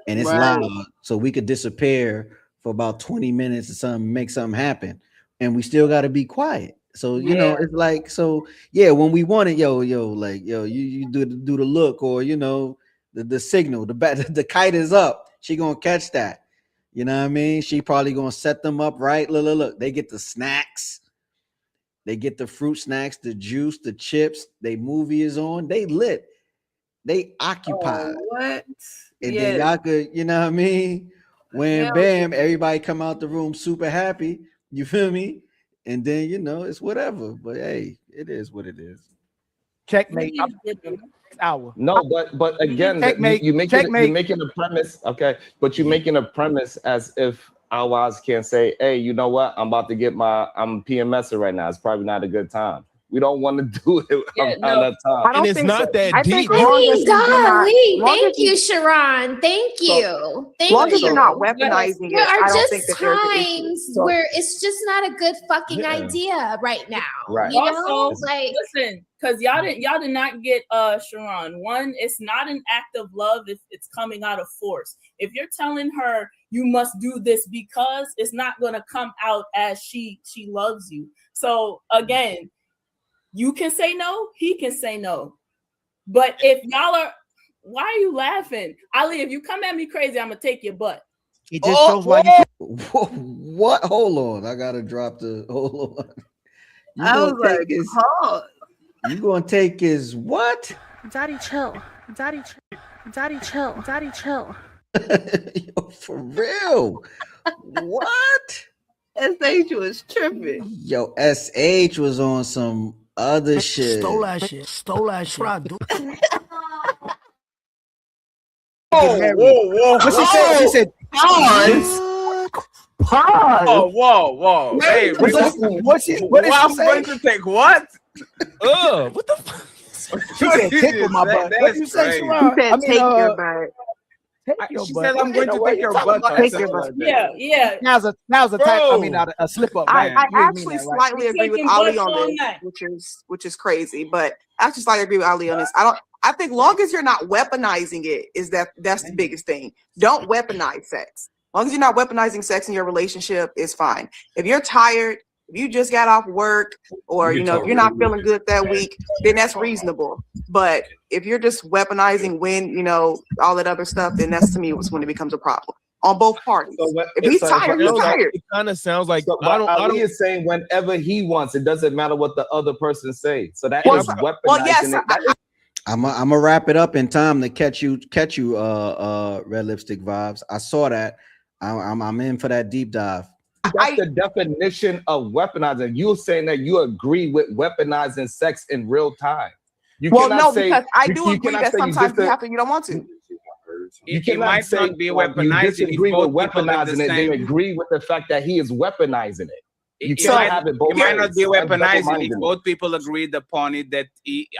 and it's loud, so we could disappear for about 20 minutes or something, make something happen, and we still got to be quiet. So you know, it's like, so yeah, when we want it, you do the look, or you know, the signal, the kite is up, she gonna catch that. You know what I mean? She probably gonna set them up right. Look, they get the snacks, they get the fruit snacks, the juice, the chips. They movie is on, they lit, they occupied. What? And then y'all could, you know what I mean? When bam, everybody come out the room super happy. You feel me? And then, you know, it's whatever. But hey, it is what it is. Checkmate. Hour. No, but again, you're making a premise, okay? But you're making a premise as if our wives can't say, hey, you know what? I'm PMSing right now. It's probably not a good time. We don't want to do it around that time. And it's not that deep. Thank you, Sharon. Thank you. As long as you're not weaponizing it, There are I don't just think that there's an issue. times where it's just not a good fucking idea right now. Right. You know, Also, like, listen, because y'all did not get Sharon. One, it's not an act of love if it's coming out of force. If you're telling her you must do this because, it's not gonna come out as she loves you. So again, you can say no, he can say no. But if y'all are, why are you laughing? Ali, if you come at me crazy, I'm gonna take your butt. It just shows why you. What? Hold on. I gotta drop the. Hold on. I was like, pause. You gonna take his what? Daddy, chill. Daddy, daddy, chill. Daddy, chill. Yo, for real? What? SH was tripping. Yo, SH was on some other shit. Stole that shit. Stole that shit. What I do? Whoa. What she said? She said, Pause. pause. Oh, whoa. Hey, What did I'm she say? going to take what? What the fuck? She said, tickle my butt. What did you say, crazy. Sherrod? He said, take your butt. Take your She butt. said, I'm going to take your butt. Take your butt. Yeah. Now's a type. I mean, a slip up. I Right? You didn't mean actually that, right? slightly agree with Taking Ali butts on all this, night. which is crazy. But I actually slightly agree with Ali on this. I think long as you're not weaponizing it, that's the biggest thing. Don't weaponize sex. As long as you're not weaponizing sex in your relationship, is fine. If you're tired, if you just got off work, or if you're not feeling good that week, then that's reasonable. But if you're just weaponizing all that other stuff, then that's, to me, what's when it becomes a problem on both parties. So If he's tired, he's tired. It kind of sounds like So, I don't. Ali is saying whenever he wants, it doesn't matter what the other person say. So that Well, is weaponizing well, yes, it. That is I'm gonna wrap it up in time to catch you, Red Lipstick Vibes. I saw that. I'm in for that deep dive. That's the definition of weaponizing. You're saying that you agree with weaponizing sex in real time. You Well, cannot no, say, because I you- do you agree cannot that say sometimes you dis- have to, you don't want to. You It cannot might say not be you weaponizing. disagree if with both people live the weaponizing it, then same- agree with the fact that he is weaponizing it. You It can't might- have it both It might not ways. be That's weaponizing if double-minded. both people agreed upon it that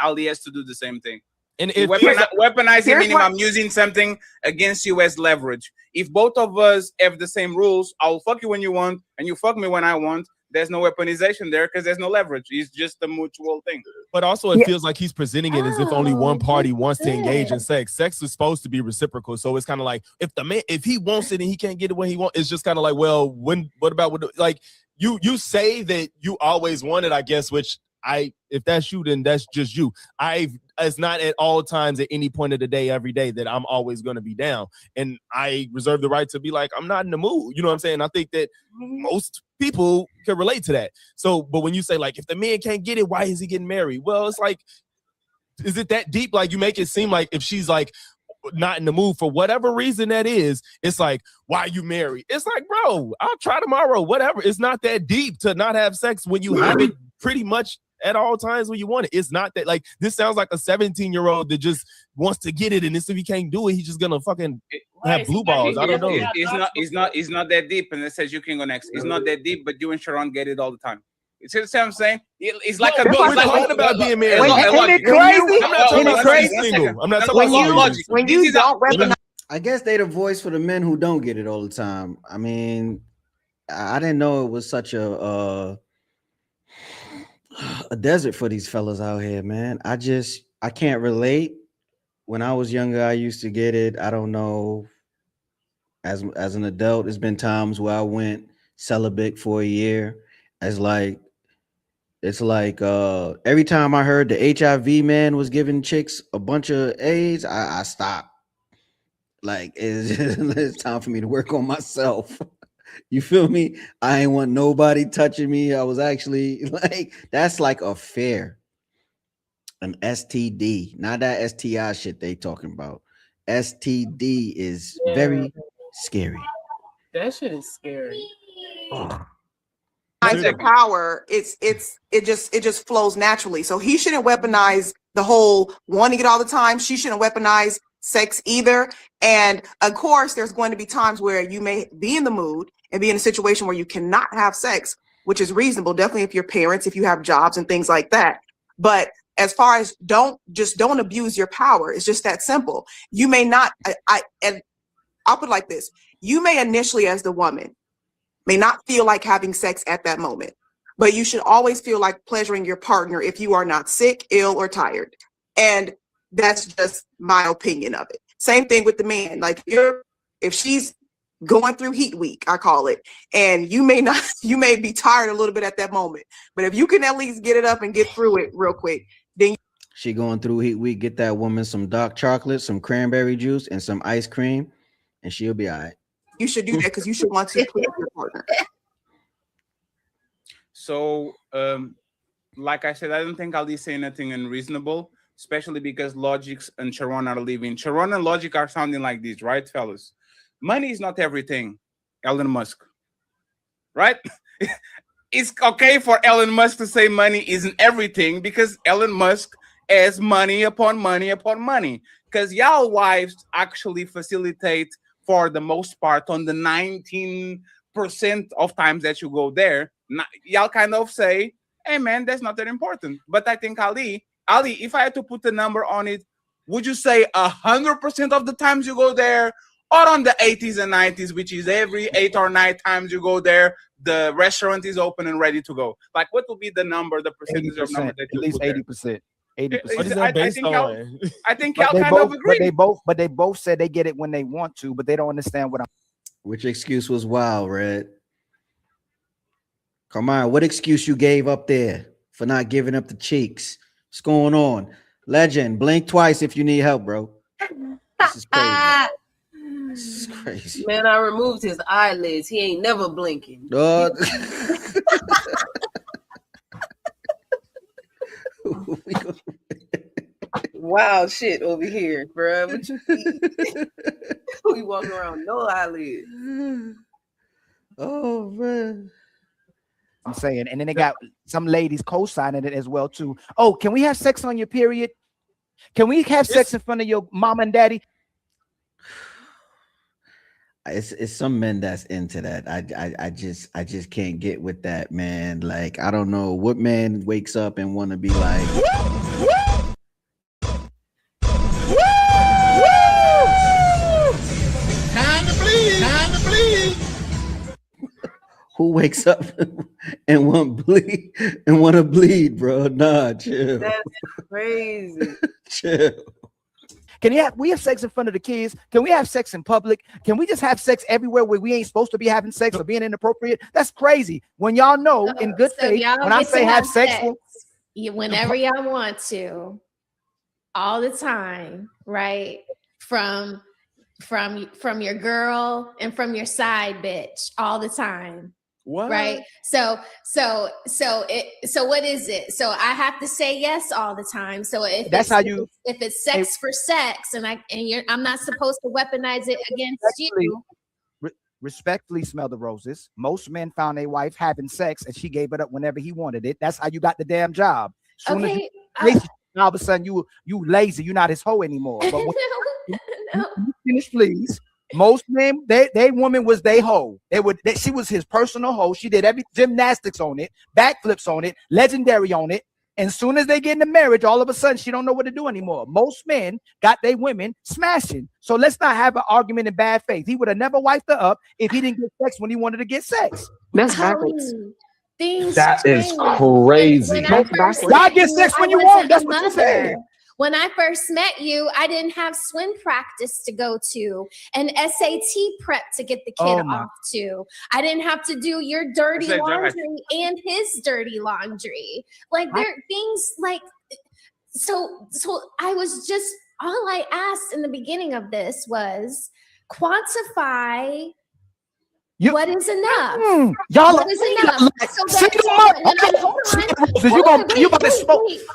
Ali has to do the same thing. And if Weaponizing here's meaning what- I'm using something against you as leverage. If both of us have the same rules, I'll fuck you when you want and you fuck me when I want. There's no weaponization there because there's no leverage. It's just a mutual thing. But also, it feels like he's presenting it as if only one party wants to engage in sex. Sex is supposed to be reciprocal, so it's kind of like if he wants it and he can't get it when he wants, it's just kind of like, well, what about you say that you always want it, I guess, which if that's you, then that's just you. It's not at all times at any point of the day, every day, that I'm always going to be down, and I reserve the right to be like, I'm not in the mood. You know what I'm saying? I think that most people can relate to that. So, but when you say like, if the man can't get it, why is he getting married? Well, it's like, is it that deep? Like, you make it seem like if she's like not in the mood for whatever reason that is, it's like, why you married? It's like, bro, I'll try tomorrow, whatever. It's not that deep to not have sex when you have it pretty much at all times when you want it. It's not that, like, this sounds like a 17-year-old that just wants to get it, and if he can't do it, he's just gonna fucking have blue balls. I don't know. It's not that deep, and it says you can go next. It's not that deep, but you and Sharon get it all the time. You see what I'm saying? It's like But we're talking about being married. Ain't it crazy? I'm not talking Ain't it about crazy? being single. I'm not talking When about you logic. when you don't recognize, I guess they the voice for the men who don't get it all the time. I mean, I didn't know it was such a desert for these fellas out here, man. I can't relate. When I was younger, I used to get it. I don't know. As an adult, there's been times where I went celibate for a year. It's like every time I heard the HIV man was giving chicks a bunch of AIDS, I stopped. Like, it's time for me to work on myself. You feel me? I ain't want nobody touching me. I was actually like, that's like a fear. An STD, not that STI shit they talking about. STD is very scary. That shit is scary. your power, it just flows naturally. So he shouldn't weaponize the whole wanting it all the time. She shouldn't weaponize sex either. And of course, there's going to be times where you may be in the mood and be in a situation where you cannot have sex, which is reasonable. Definitely if you're parents, if you have jobs and things like that. But as far as don't abuse your power. It's just that simple. You may not, and I'll put it like this. You may initially, as the woman, may not feel like having sex at that moment, but you should always feel like pleasuring your partner if you are not sick, ill, or tired. And that's just my opinion of it. Same thing with the man. Like if she's going through heat week, I call it, and you may be tired a little bit at that moment, but if you can at least get it up and get through it real quick, then she going through heat week. Get that woman some dark chocolate, some cranberry juice, and some ice cream, and she'll be all right. you should do that because you should want to please your partner. So, like I said, I don't think Ali's saying anything unreasonable, especially because Logic and Sharon are leaving. Sharon and Logic are sounding like this, right, fellas? Money is not everything, Elon Musk, right? It's okay for Elon Musk to say money isn't everything because Elon Musk has money upon money upon money. Because y'all wives actually facilitate for the most part on the 19% of times that you go there. Y'all kind of say, hey man, that's not that important. But I think Ali, if I had to put a number on it, would you say 100% of the times you go there, or on the 80s and 90s, which is every 8 or 9 times you go there, the restaurant is open and ready to go? Like, what will be the number, the percentage of number that at you least put there? 80%. What is that based on? I think But y'all they kind both, of agree. but they both said they get it when they want to, but they don't understand what I'm. Which excuse was wild, Red? Come on, what excuse you gave up there for not giving up the cheeks? What's going on? Legend, blink twice if you need help, bro. This is crazy. This is crazy. Man, I removed his eyelids. He ain't never blinking. Wild shit over here, bro. What you we walking around no eyelids. Oh man. I'm saying, and then they got some ladies co-signing it as well too. Oh, can we have sex on your period? Can we have sex in front of your mom and daddy? It's some men that's into that. I just can't get with that, man. Like, I don't know what man wakes up and want to be like, Time to bleed. Time to bleed. who wakes up and want to bleed, bro? Nah, chill. That's crazy. Chill. Can we have sex in front of the kids? Can we have sex in public? Can we just have sex everywhere where we ain't supposed to be having sex or being inappropriate? That's crazy. When y'all know in good So faith, y'all when I get to say have sex, whenever y'all want to, all the time, right? From your girl and from your side bitch, all the time. What? Right. So what is it? So I have to say yes all the time. So if it's sex for sex, and I'm not supposed to weaponize it against you. Respectfully, smell the roses. Most men found a wife having sex and she gave it up whenever he wanted it. That's how you got the damn job. Soon as all of a sudden you lazy, you're not his hoe anymore. But when, finish, please. Most men, they woman was they hoe. She was his personal hoe. She did every gymnastics on it, backflips on it, legendary on it. And soon as they get into marriage, all of a sudden she don't know what to do anymore. Most men got their women smashing. So let's not have an argument in bad faith. He would have never wiped her up if he didn't get sex when he wanted to get sex. That's backwards. That is crazy. Y'all get sex when you want. That's what you said. When I first met you, I didn't have swim practice to go to and SAT prep to get the kid off to. I didn't have to do your dirty laundry and his dirty laundry. Like there are things like, so I was just, all I asked in the beginning of this was quantify what is enough? Y'all what is enough?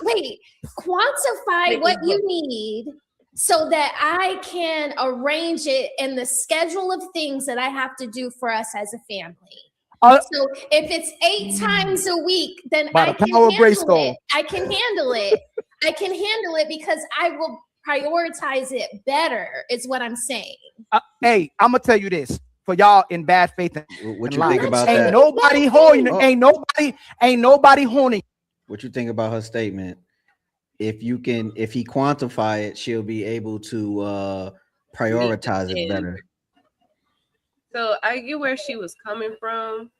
Wait. Quantify what you need so that I can arrange it in the schedule of things that I have to do for us as a family. So if it's 8 times a week, then I can handle it. I can handle it. I can handle it because I will prioritize it better, is what I'm saying. Hey, I'm gonna tell you this. For y'all in bad faith, what you think about ain't that? Nobody horny. Ain't nobody horny. What you think about her statement? If he quantify it, she'll be able to prioritize it better. So I get where she was coming from,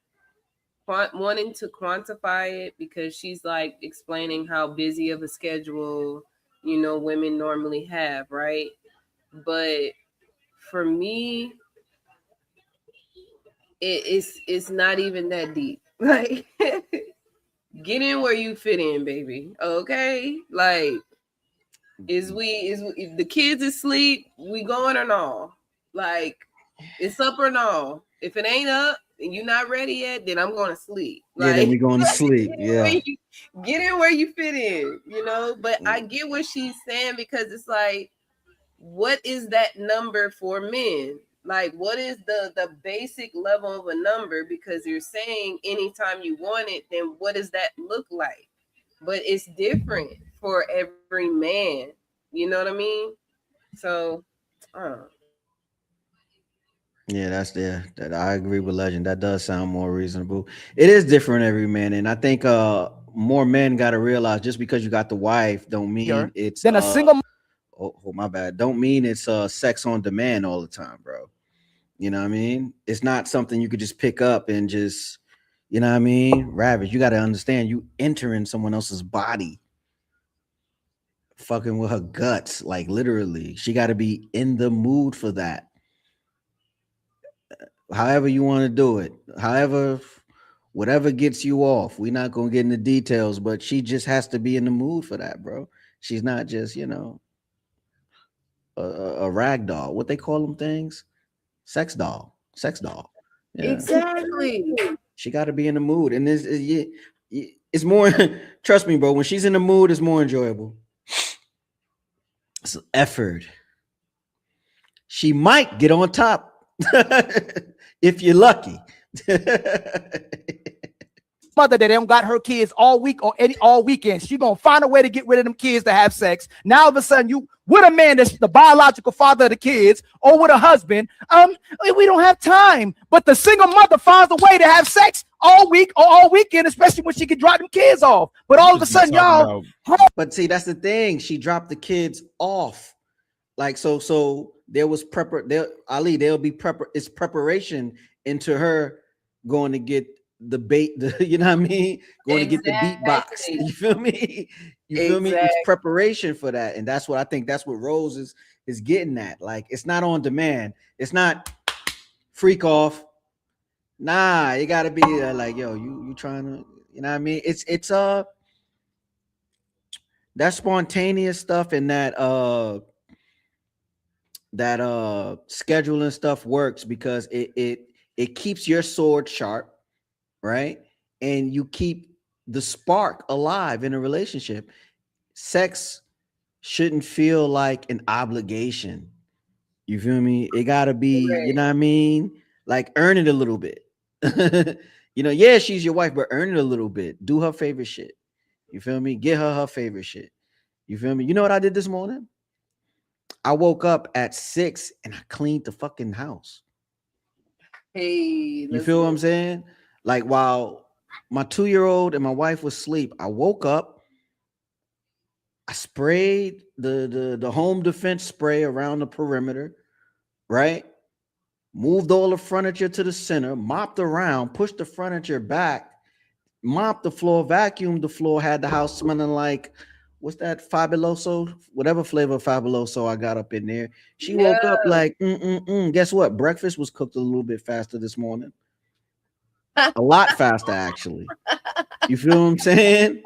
wanting to quantify it, because she's like explaining how busy of a schedule, women normally have, right? But for me, it's not even that deep. Like, get in where you fit in, baby. Okay, like, if the kids asleep, we going or no? Like, It's up or no. If it ain't up and you're not ready yet, then I'm going to sleep. Yeah, then we going to sleep. Yeah. Get in where you fit in, you know. But I get what she's saying, because it's like, what is that number for men? Like, what is the basic level of a number? Because you're saying anytime you want it, then what does that look like? But it's different for every man. You know what I mean? So, I don't know. Yeah, that I agree with Legend. That does sound more reasonable. It is different every man, and I think more men got to realize, just because you got the wife don't mean it's then a single. Oh, my bad. Don't mean it's sex on demand all the time, bro. You know what I mean? It's not something you could just pick up and just, you know what I mean, ravage. You got to understand, you entering someone else's body, fucking with her guts, like literally. She got to be in the mood for that. However you want to do it, however, whatever gets you off. We're not gonna get into details, but she just has to be in the mood for that, bro. She's not just, you know, a rag doll. What they call them things? Sex doll. Yeah. Exactly. She got to be in the mood, and it's more. Trust me, bro. When she's in the mood, it's more enjoyable. It's effort. She might get on top. If you're lucky. Mother that don't got her kids all week or all weekend, she gonna find a way to get rid of them kids to have sex. Now all of a sudden you with a man that's the biological father of the kids, or with a husband, we don't have time. But the single mother finds a way to have sex all week or all weekend, especially when she can drop them kids off. But all of a sudden, y'all. But see, that's the thing. She dropped the kids off. Like so there was there'll be preparation into her going to get the bait, you know what I mean? Going to get the beatbox. You feel me? You feel me? It's preparation for that. And that's what I think, that's what Rose is getting at. Like, it's not on demand. It's not freak off. Nah, you gotta be like, yo, you trying to, you know what I mean? It's that spontaneous stuff and that scheduling stuff works because it keeps your sword sharp, right? And you keep the spark alive in a relationship. Sex shouldn't feel like an obligation. You feel me? It gotta be, you know what I mean? Like, earn it a little bit. You know, yeah, she's your wife, but earn it a little bit. Do her favorite shit. You feel me? Get her favorite shit. You feel me? You know what I did this morning? I woke up at 6 and I cleaned the fucking house. Hey, you feel what I'm saying? Like, while my 2-year-old and my wife was asleep, I woke up, I sprayed the home defense spray around the perimeter, right? Moved all the furniture to the center, mopped around, pushed the furniture back, mopped the floor, vacuumed the floor, had the house smelling like, what's that, Fabuloso? Whatever flavor of Fabuloso I got up in there. She woke up like, Guess what? Breakfast was cooked a little bit faster this morning. A lot faster, actually. You feel what I'm saying?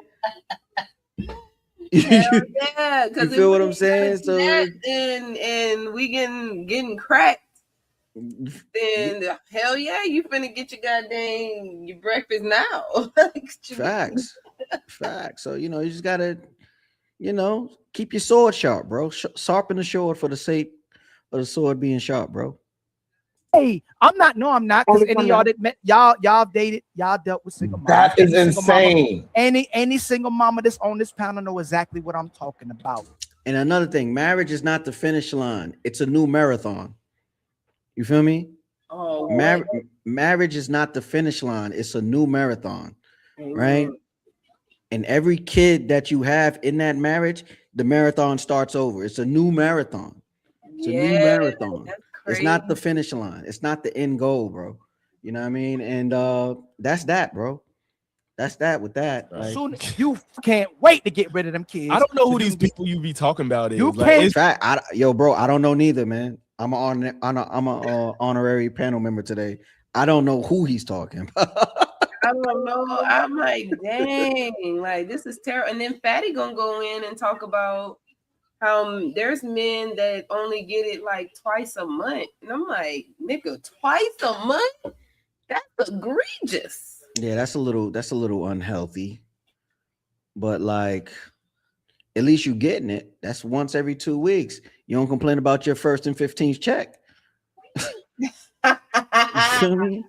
Yeah, you feel what I'm saying? So and we getting cracked. Then hell yeah, you finna get your breakfast now. Facts. So you know, you just gotta, you know, keep your sword sharp, bro. Sharpen the sword for the sake of the sword being sharp, bro. Hey, I'm not. Because any of y'all that met y'all dated, y'all dealt with single moms. That is insane. Any single mama that's on this panel know exactly what I'm talking about. And another thing, marriage is not the finish line. It's a new marathon. You feel me? Oh, marriage is not the finish line. It's a new marathon, right? And every kid that you have in that marriage, the marathon starts over. It's a new marathon. It's a new marathon. It's not the finish line. It's not the end goal, bro. You know what I mean? And that's that, bro. That's that with that. Like, soon you can't wait to get rid of them kids. I don't know who these people you be talking about is. You like, can't. Yo, bro, I don't know neither, man. I'm an honorary panel member today. I don't know who he's talking about. I don't know. I'm like, dang, like this is terrible. And then Fatty gonna go in and talk about There's men that only get it like twice a month, and I'm like, nigga, twice a month? That's egregious. Yeah, that's a little unhealthy. But like, at least you getting it. That's once every 2 weeks. You don't complain about your first and 15th check. You feel me?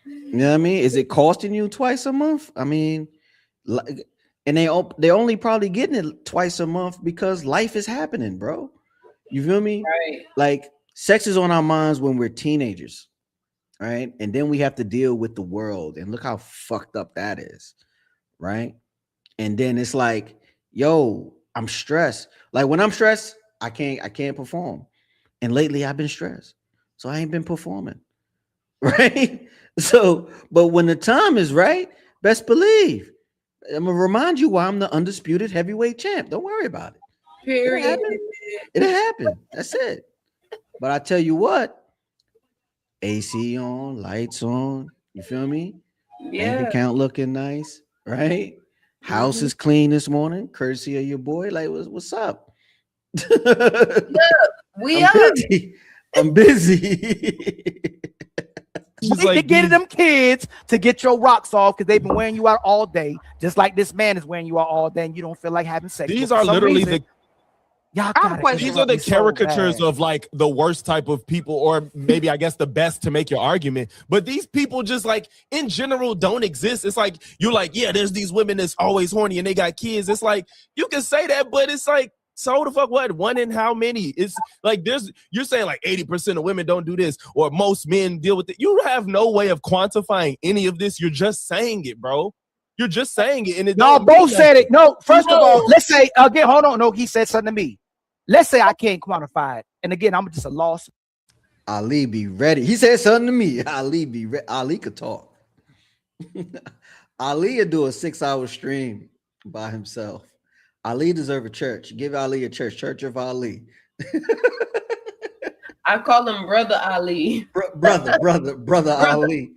You know what I mean? Is it costing you twice a month? I mean, like, and they're only probably getting it twice a month because life is happening, bro. You feel me? Right. Like, sex is on our minds when we're teenagers, right? And then we have to deal with the world, and look how fucked up that is, right? And then it's like, yo, I'm stressed. Like, when I'm stressed, I can't perform. And lately I've been stressed, so I ain't been performing, right? So, but when the time is right, best believe I'm gonna remind you why I'm the undisputed heavyweight champ. Don't worry about it. Period. It'll happen. That's it. But I tell you what, AC on, lights on. You feel me? Yeah. Bank account looking nice, right? House is clean this morning, courtesy of your boy. Like, what's up? We I'm up. busy. I'm busy. Wait to get them kids to get your rocks off because they've been wearing you out all day, just like this man is wearing you out all day, and you don't feel like having sex. These But for are some literally reason, y'all the gotta these are interrupt the me so caricatures bad. of like the worst type of people, or maybe I guess the best to make your argument. But these people just like in general don't exist. It's like you're like, yeah, there's these women that's always horny and they got kids. It's like you can say that, but it's like, so the fuck what? One in how many? It's like you're saying like 80% of women don't do this, or most men deal with it. You have no way of quantifying any of this. You're just saying it, bro. You're just saying it, and Y'all both said it. No, first of all, let's say again. Hold on. No, he said something to me. Let's say I can't quantify it, and again, I'm just a loss. Ali be ready. He said something to me. Ali be ready. Ali could talk. Ali would do a 6-hour stream by himself. Ali deserve a church. Give Ali a church. Church of Ali. I call him Brother Ali. Brother Ali. Brother Ali.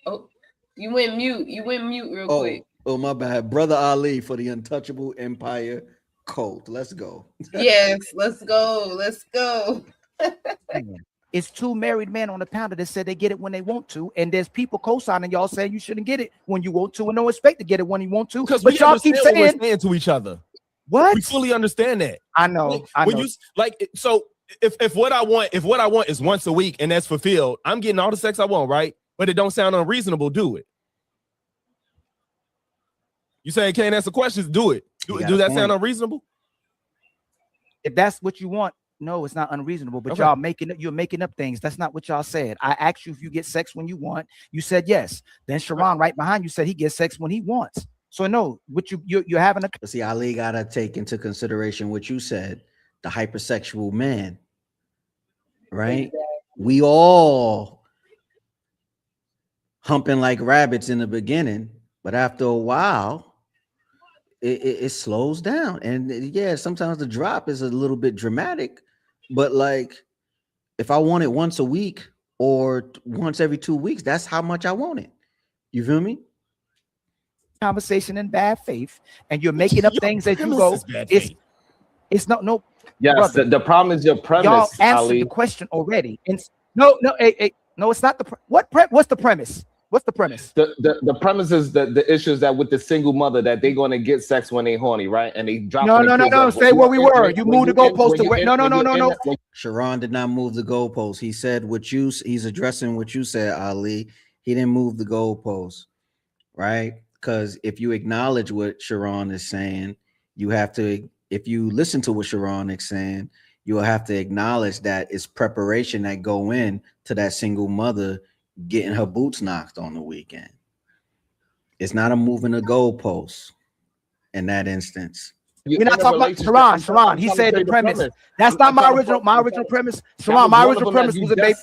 Oh, you went mute. You went mute real quick. Oh, my bad. Brother Ali for the Untouchable Empire cult. Let's go. Yes, let's go. Let's go. It's two married men on the pounder that said they get it when they want to, and there's people co-signing y'all saying you shouldn't get it when you want to, and don't expect to get it when you want to. Because But y'all keep what we're saying saying to each other. what? We fully understand that. I know. When you like, so if what I want is once a week and that's fulfilled, I'm getting all the sex I want, right? But it don't sound unreasonable. Do it. You saying can't answer questions? Do it. Do that sound unreasonable? If that's what you want, no, it's not unreasonable. But y'all you're making up things. That's not what y'all said. I asked you if you get sex when you want. You said yes. Then Sharon right behind you said he gets sex when he wants. So no, what you're having a. But see, Ali gotta take into consideration what you said, the hypersexual man. Right? Exactly. We all humping like rabbits in the beginning, but after a while, it slows down. And yeah, sometimes the drop is a little bit dramatic, but like if I want it once a week or once every 2 weeks, that's how much I want it. You feel me? Conversation in bad faith, and you're making up things that you go. It's no. Yes, brother, the problem is your premise. y'all answered Ali. the question already. And no, it's not the what's the premise? What's the premise? The premise is the issue is that with the single mother that they're going to get sex when they horny, right? And they drop. No. Stay where we were. You moved the goalpost to where? No. Sharon did not move the goalpost. He said he's addressing what you said, Ali. He didn't move the goalpost, right? Because if you acknowledge what Sharon is saying, you have to. If you listen to what Sharon is saying, you will have to acknowledge that it's preparation that go in to that single mother getting her boots knocked on the weekend. It's not a moving the goalpost in that instance. We're not talking about Sharon. He said the premise. That's not my original premise. Sharon, my original premise was a baby.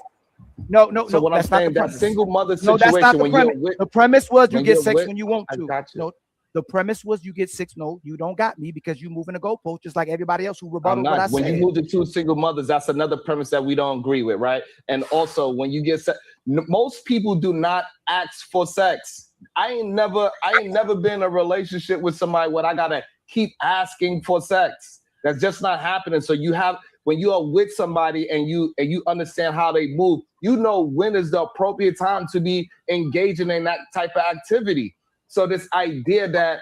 No. So what I'm that's not saying, the that premise. single mother No, situation. that's not the when premise. you're with, The premise was you when get you're sex with- when you want I to. got you. No, the premise was you get sex. No, you don't got me because you moving the goalpost just like everybody else who I'm rebutted what I not. When said. you move to two single mothers, that's another premise that we don't agree with, right? And also, when you get sex, most people do not ask for sex. I ain't never been in a relationship with somebody where I gotta keep asking for sex. That's just not happening. So when you are with somebody and you understand how they move, you know when is the appropriate time to be engaging in that type of activity. So this idea that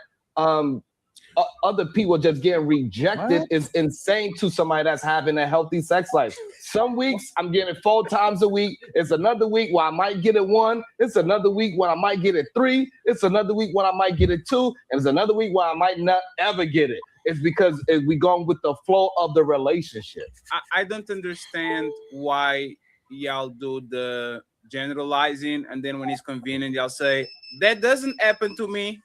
other people just getting rejected is insane to somebody that's having a healthy sex life. Some weeks I'm getting it 4 times a week. It's another week where I might get it 1. It's another week when I might get it 3. It's another week when I might get it 2. And it's another week where I might not ever get it. It's because we going with the flow of the relationship. I don't understand why y'all do the generalizing, and then when it's convenient, y'all say, that doesn't happen to me.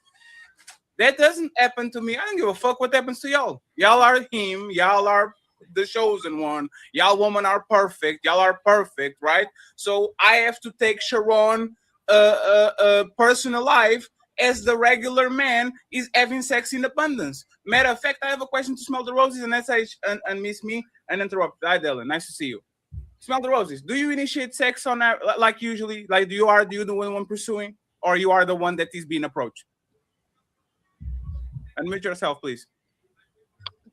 That doesn't happen to me. I don't give a fuck what happens to y'all. Y'all are him. Y'all are the chosen one. Y'all women are perfect. Y'all are perfect, right? So I have to take Sharon personal life as the regular man is having sex in abundance. Matter of fact, I have a question to Smell the Roses, and that's and Miss Me and interrupt. Hi, Dylan. Nice to see you. Smell the Roses. Do you initiate sex on that like usually? Like, do you the one pursuing, or you are the one that is being approached? Unmute yourself, please.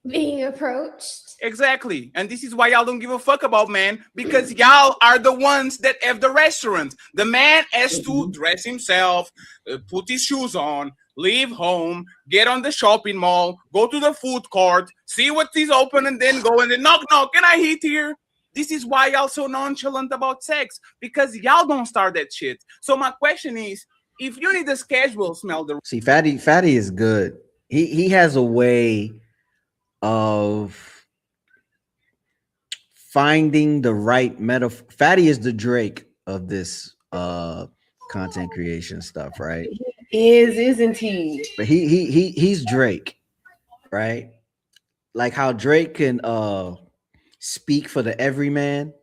Being approached. Exactly. And this is why y'all don't give a fuck about men, because y'all are the ones that have the restaurant. The man has to dress himself, put his shoes on, leave home, get on the shopping mall, go to the food court, see what is open, and then go and then knock, can I eat here? This is why y'all so nonchalant about sex, because y'all don't start that shit. So my question is, if you need a schedule, Smell the... See, Fatty is good. He has a way of finding the right metaphor. Fatty is the Drake of this content creation stuff, right? He is, isn't he? But he's Drake, right? Like how Drake can speak for the everyman.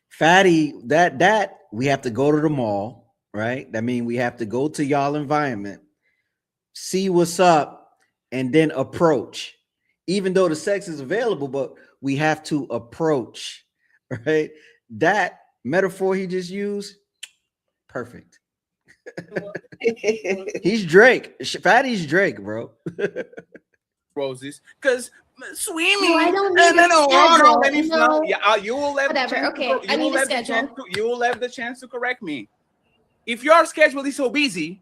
Fatty, that we have to go to the mall, right? That means we have to go to y'all environment, see what's up, and then approach. Even though the sex is available, but we have to approach, right? That metaphor he just used, perfect. He's Drake. Fatty's Drake, bro. Roses, because swimming. No, I don't need a schedule. You will have whatever. Okay, I need a schedule. You will have the chance to correct me. If your schedule is so busy,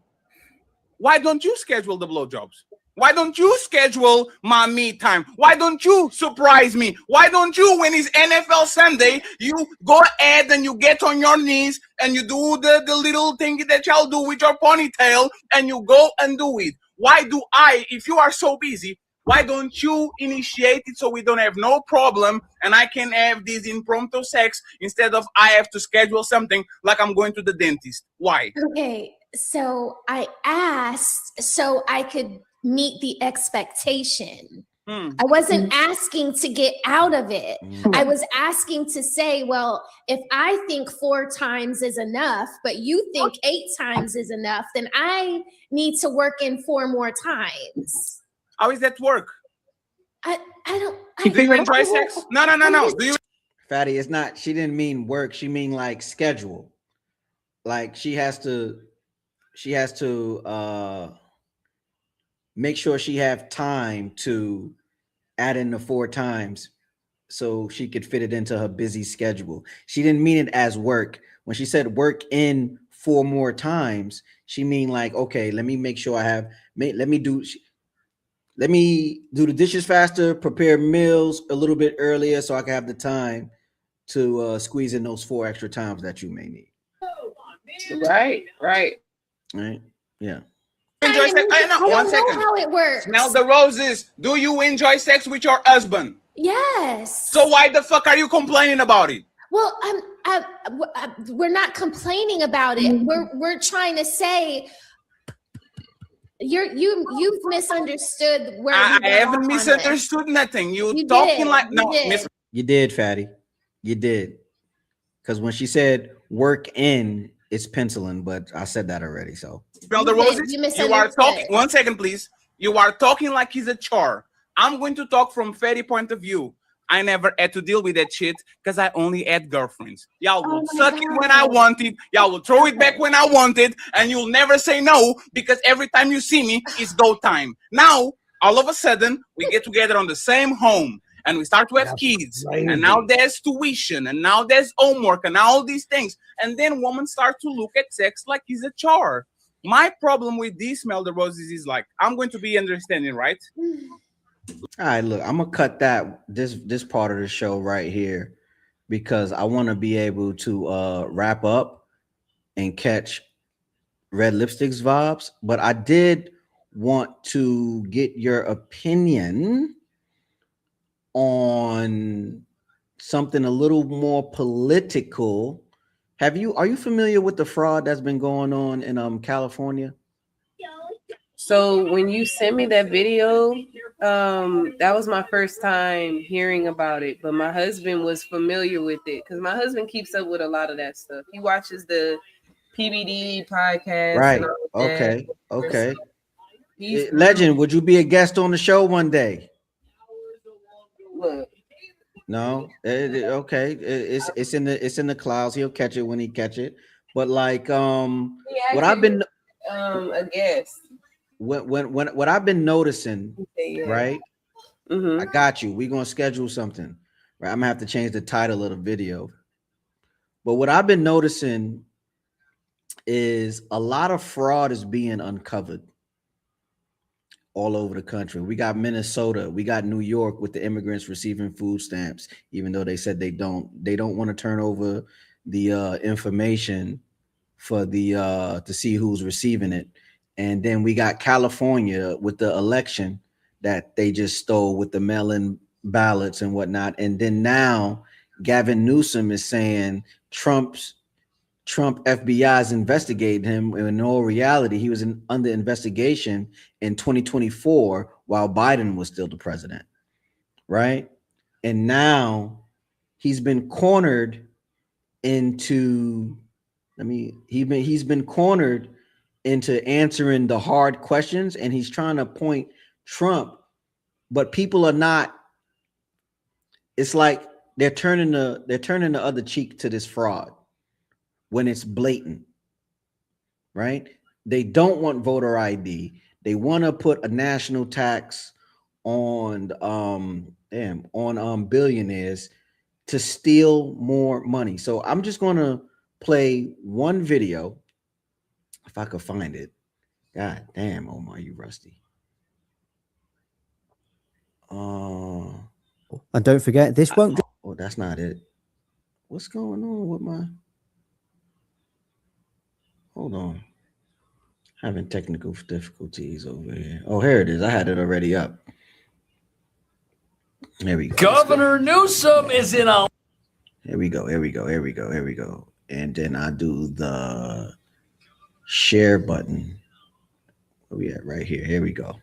why don't you schedule the blowjobs? Why don't you schedule my me time? Why don't you surprise me? Why don't you, when it's NFL Sunday, you go ahead and you get on your knees and you do the little thing that y'all do with your ponytail and you go and do it? Why do if you are so busy, why don't you initiate it so we don't have no problem and I can have this impromptu sex instead of I have to schedule something like I'm going to the dentist? Why? Okay, so I asked so I could meet the expectation. I wasn't asking to get out of it. I was asking to say, well, if I think 4 times is enough, but you think 8 times is enough, then I need to work in 4 more times. How is that work? I don't. Do you enjoy sex? No. Do you? Fatty, it's not. She didn't mean work. She mean like schedule. Like she has to make sure she have time to add in the 4 times so she could fit it into her busy schedule. She didn't mean it as work. When she said work in 4 more times, she mean like, okay, let me make sure let me do the dishes faster, prepare meals a little bit earlier so I can have the time to squeeze in those 4 extra times that you may need. Right. Right? Yeah. Enjoy sex? I don't know how it works. Smell the Roses. Do you enjoy sex with your husband? Yes. So why the fuck are you complaining about it? Well, we're not complaining about it. We're trying to say you've misunderstood where I haven't misunderstood nothing. You talking like no. You did, Fatty. You did. Because when she said work in, it's penciling, but I said that already. So Smell the Roses. You are talking. 1 second, please. You are talking like he's a chore. I'm going to talk from Fatty point of view. I never had to deal with that shit because I only had girlfriends. Y'all will suck it when I want it. Y'all will throw it back when I want it. And you'll never say no because every time you see me, it's go time. Now, all of a sudden, we get together on the same home and we start to have kids. And now there's tuition and now there's homework and all these things. And then women start to look at sex like it's a chore. My problem with this, Smell the Roses, is like, I'm going to be understanding, right? All right, look, I'm gonna cut this part of the show right here because I want to be able to wrap up and catch Red Lipstick's vibes. But I did want to get your opinion on something a little more political. Are you familiar with the fraud that's been going on in California? So when you sent me that video, that was my first time hearing about it. But my husband was familiar with it because my husband keeps up with a lot of that stuff. He watches the PBD podcast. Right. And all that. Okay. He's Legend, would you be a guest on the show one day? What? No. Okay. It's in the clouds. He'll catch it when he catch it. But like what I've been a guest. What I've been noticing, right? Mm-hmm. I got you. We're gonna schedule something. Right. I'm gonna have to change the title of the video. But what I've been noticing is a lot of fraud is being uncovered all over the country. We got Minnesota, we got New York with the immigrants receiving food stamps, even though they said they don't want to turn over the information for the to see who's receiving it. And then we got California with the election that they just stole with the mail-in ballots and whatnot. And then now Gavin Newsom is saying Trump FBI is investigating him. In all reality, he was under investigation in 2024 while Biden was still the president, right? And now he's been cornered into, he's been cornered into answering the hard questions, and he's trying to point Trump, but people are not. It's like they're turning the other cheek to this fraud when it's blatant, right? They don't want voter ID. They want to put a national tax on billionaires to steal more money. So I'm just going to play one video if I could find it. God damn, Omar, you rusty. And don't forget, this won't. Oh, that's not it. What's going on with my? Hold on. Having technical difficulties over here. Oh, here it is. I had it already up. There we go. Governor Newsom is in a. Here we go. And then I do the share button. Where we at? Right here. Here we go.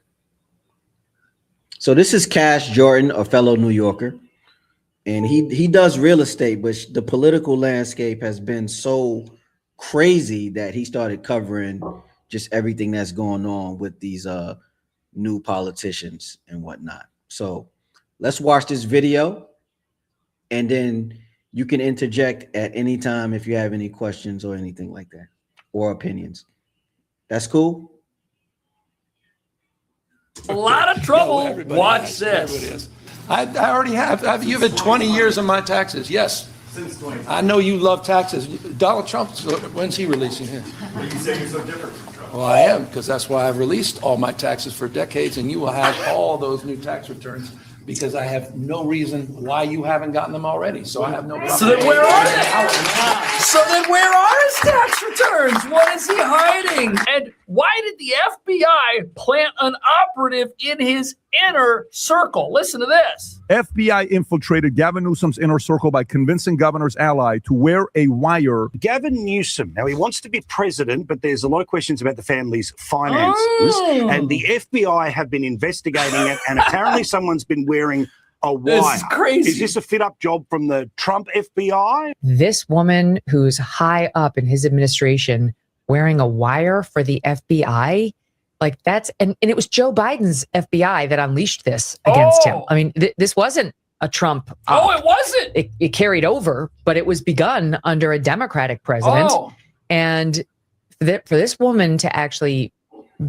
So this is Cash Jordan, a fellow New Yorker, and he does real estate, but the political landscape has been so crazy that he started covering just everything that's going on with these new politicians and whatnot. So let's watch this video, and then you can interject at any time if you have any questions or anything like that, or opinions. That's cool. A lot of trouble. Watch this. I already have. You've had 20 years on my taxes. Yes. Since 20. I know you love taxes. Donald Trump, when's he releasing his? You say you're so different from Trump. Well, I am, because that's why I've released all my taxes for decades, and you will have all those new tax returns because I have no reason why you haven't gotten them already. So I have no problem. So then where are they? So then where are his tax returns? What is he hiding? And why did the FBI plant an operative in his inner circle? Listen to this. FBI infiltrated Gavin Newsom's inner circle by convincing governor's ally to wear a wire. Gavin Newsom, now he wants to be president, but there's a lot of questions about the family's finances. And the FBI have been investigating it, and apparently someone's been wearing a wire. This is crazy. Is this a fit-up job from the Trump FBI? This woman who's high up in his administration wearing a wire for the FBI, like that's, and it was Joe Biden's FBI that unleashed this against him. I mean, this wasn't a Trump. Oh, it wasn't. It carried over, but it was begun under a Democratic president. Oh. And for this woman to actually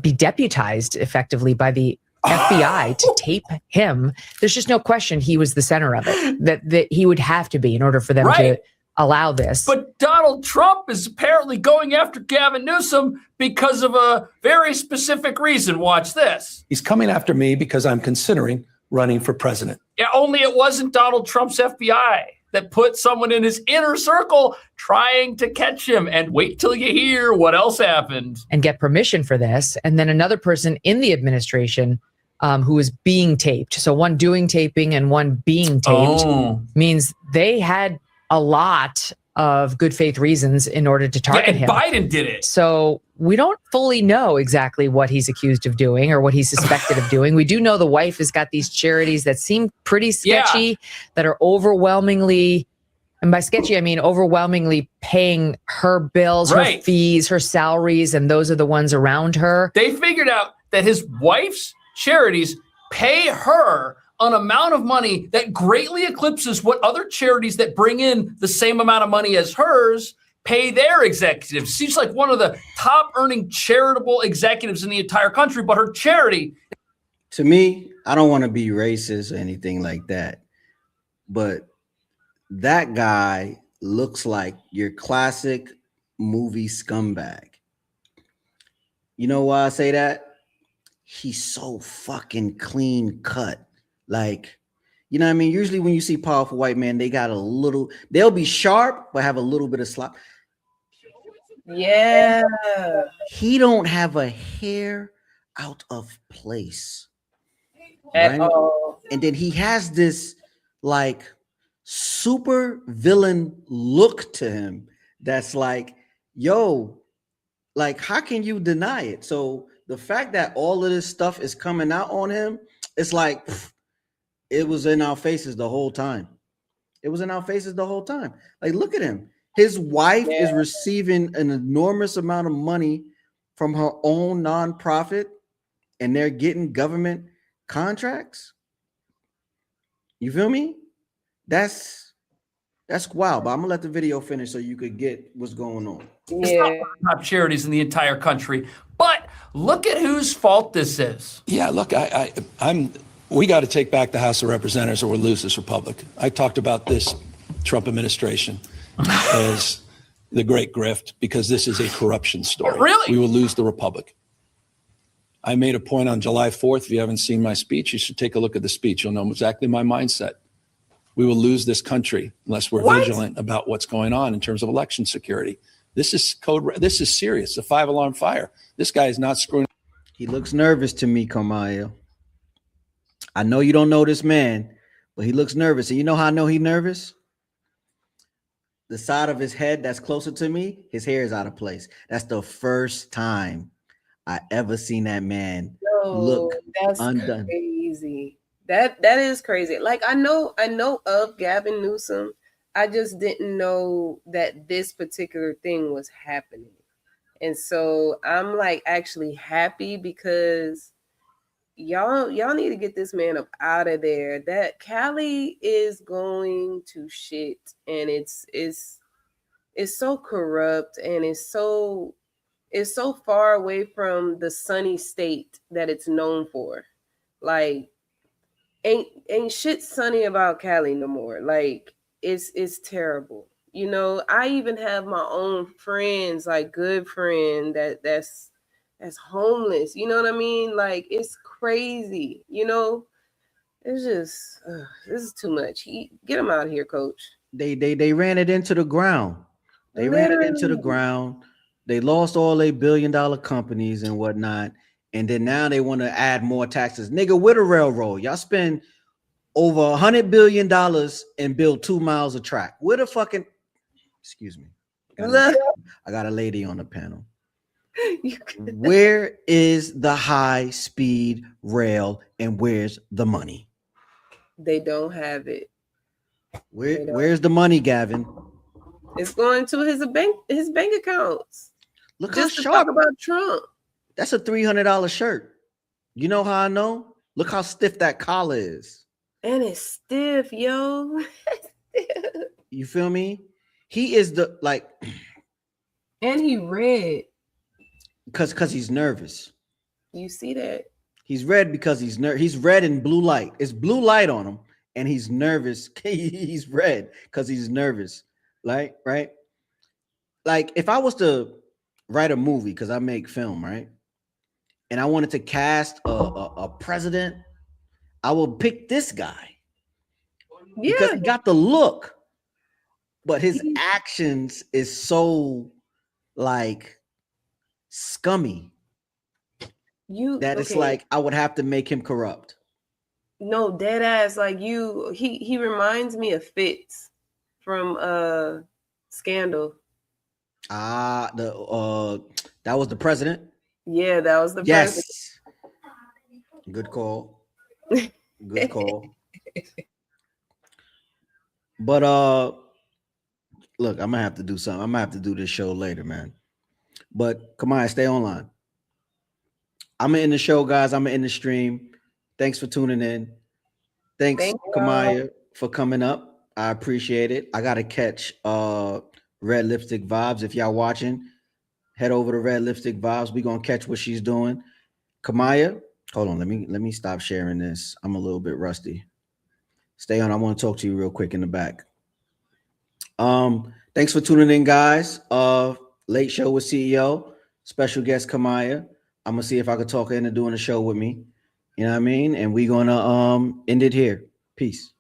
be deputized effectively by the FBI to tape him, there's just no question he was the center of it. That he would have to be in order for them to allow this. But Donald Trump is apparently going after Gavin Newsom because of a very specific reason. Watch this. He's coming after me because I'm considering running for president. Yeah, only it wasn't Donald Trump's FBI that put someone in his inner circle trying to catch him. And wait till you hear what else happened. And get permission for this. And then another person in the administration who is being taped. So one doing taping and one being taped means they had a lot of good faith reasons in order to target him. Biden did it. So we don't fully know exactly what he's accused of doing or what he's suspected of doing. We do know the wife has got these charities that seem pretty sketchy, that are overwhelmingly, and by sketchy, I mean overwhelmingly paying her bills, her fees, her salaries, and those are the ones around her. They figured out that his wife's charities pay her an amount of money that greatly eclipses what other charities that bring in the same amount of money as hers pay their executives. Seems like one of the top earning charitable executives in the entire country, but her charity. To me, I don't want to be racist or anything like that, but that guy looks like your classic movie scumbag. You know why I say that? He's so fucking clean cut. Like, you know what I mean? Usually when you see powerful white men, they got a little, they'll be sharp, but have a little bit of slop. Yeah. He don't have a hair out of place. At all. And then he has this like super villain look to him that's like, yo, like, how can you deny it? So the fact that all of this stuff is coming out on him, it's like, it was in our faces the whole time. It was in our faces the whole time. Like, look at him. His wife is receiving an enormous amount of money from her own nonprofit, and they're getting government contracts. You feel me? That's wild. But I'm gonna let the video finish so you could get what's going on. It's not one of the top charities in the entire country, but look at whose fault this is. Yeah, look, we got to take back the House of Representatives or we'll lose this republic. I talked about this Trump administration as the great grift because this is a corruption story. Really? We will lose the republic. I made a point on July 4th. If you haven't seen my speech, you should take a look at the speech. You'll know exactly my mindset. We will lose this country unless we're vigilant about what's going on in terms of election security. This is this is serious. A 5-alarm fire. This guy is not screwing. He looks nervous to me, Kamayo. I know you don't know this man, but he looks nervous. And you know how I know he's nervous? The side of his head that's closer to me, his hair is out of place. That's the first time I ever seen that man look undone. Crazy. That is crazy. Like, I know of Gavin Newsom. I just didn't know that this particular thing was happening. And so I'm like actually happy because y'all need to get this man up out of there. That Cali is going to shit, and it's so corrupt, and it's so far away from the sunny state that it's known for. Like, ain't shit sunny about Cali no more. Like, it's terrible. You know, I even have my own friends, like good friend that's homeless. You know what I mean? Like, it's crazy. You know, it's just this is too much. Get him out of here, coach. They ran it into the ground. They ran it into the ground. They lost all their billion-dollar companies and whatnot. And then now they want to add more taxes. Nigga, with a railroad, y'all spend over $100 billion and build 2 miles of track. With a fucking, excuse me. I got a lady on the panel. Where is the high-speed rail and where's the money? They don't have it. Where's the money, Gavin? It's going to his bank accounts. Look just how to sharp talk about Trump. That's a $300 shirt. You know how I know? Look how stiff that collar is. And it's stiff, yo. You feel me? He is the like, and he red. Cause he's nervous. You see that? He's red because he's red in blue light. It's blue light on him, and he's nervous. He's red because he's nervous. Like, right? Like if I was to write a movie, because I make film, right? And I wanted to cast a president, I will pick this guy. Yeah. Because he got the look, but his actions is so like scummy. It's like I would have to make him corrupt. No, dead ass. Like he reminds me of Fitz from Scandal. That was the president. Yeah, that was the yes. president. Good call. Good call. But look, I'm gonna have to do something. I'm gonna have to do this show later, man. But come on, stay online. I'm in the show, guys. I'm in the stream. Thanks for tuning in. Thanks, Kamaya, for coming up. I appreciate it. I gotta catch Red Lipstick Vibes. If y'all watching, head over to Red Lipstick Vibes. We're gonna catch what she's doing. Kamaya, hold on. Let me stop sharing this. I'm a little bit rusty. Stay on. I want to talk to you real quick in the back. Thanks for tuning in, guys. Late show with CEO, special guest Kamaya. I'm gonna see if I could talk her into doing a show with me. You know what I mean? And we're gonna end it here. Peace.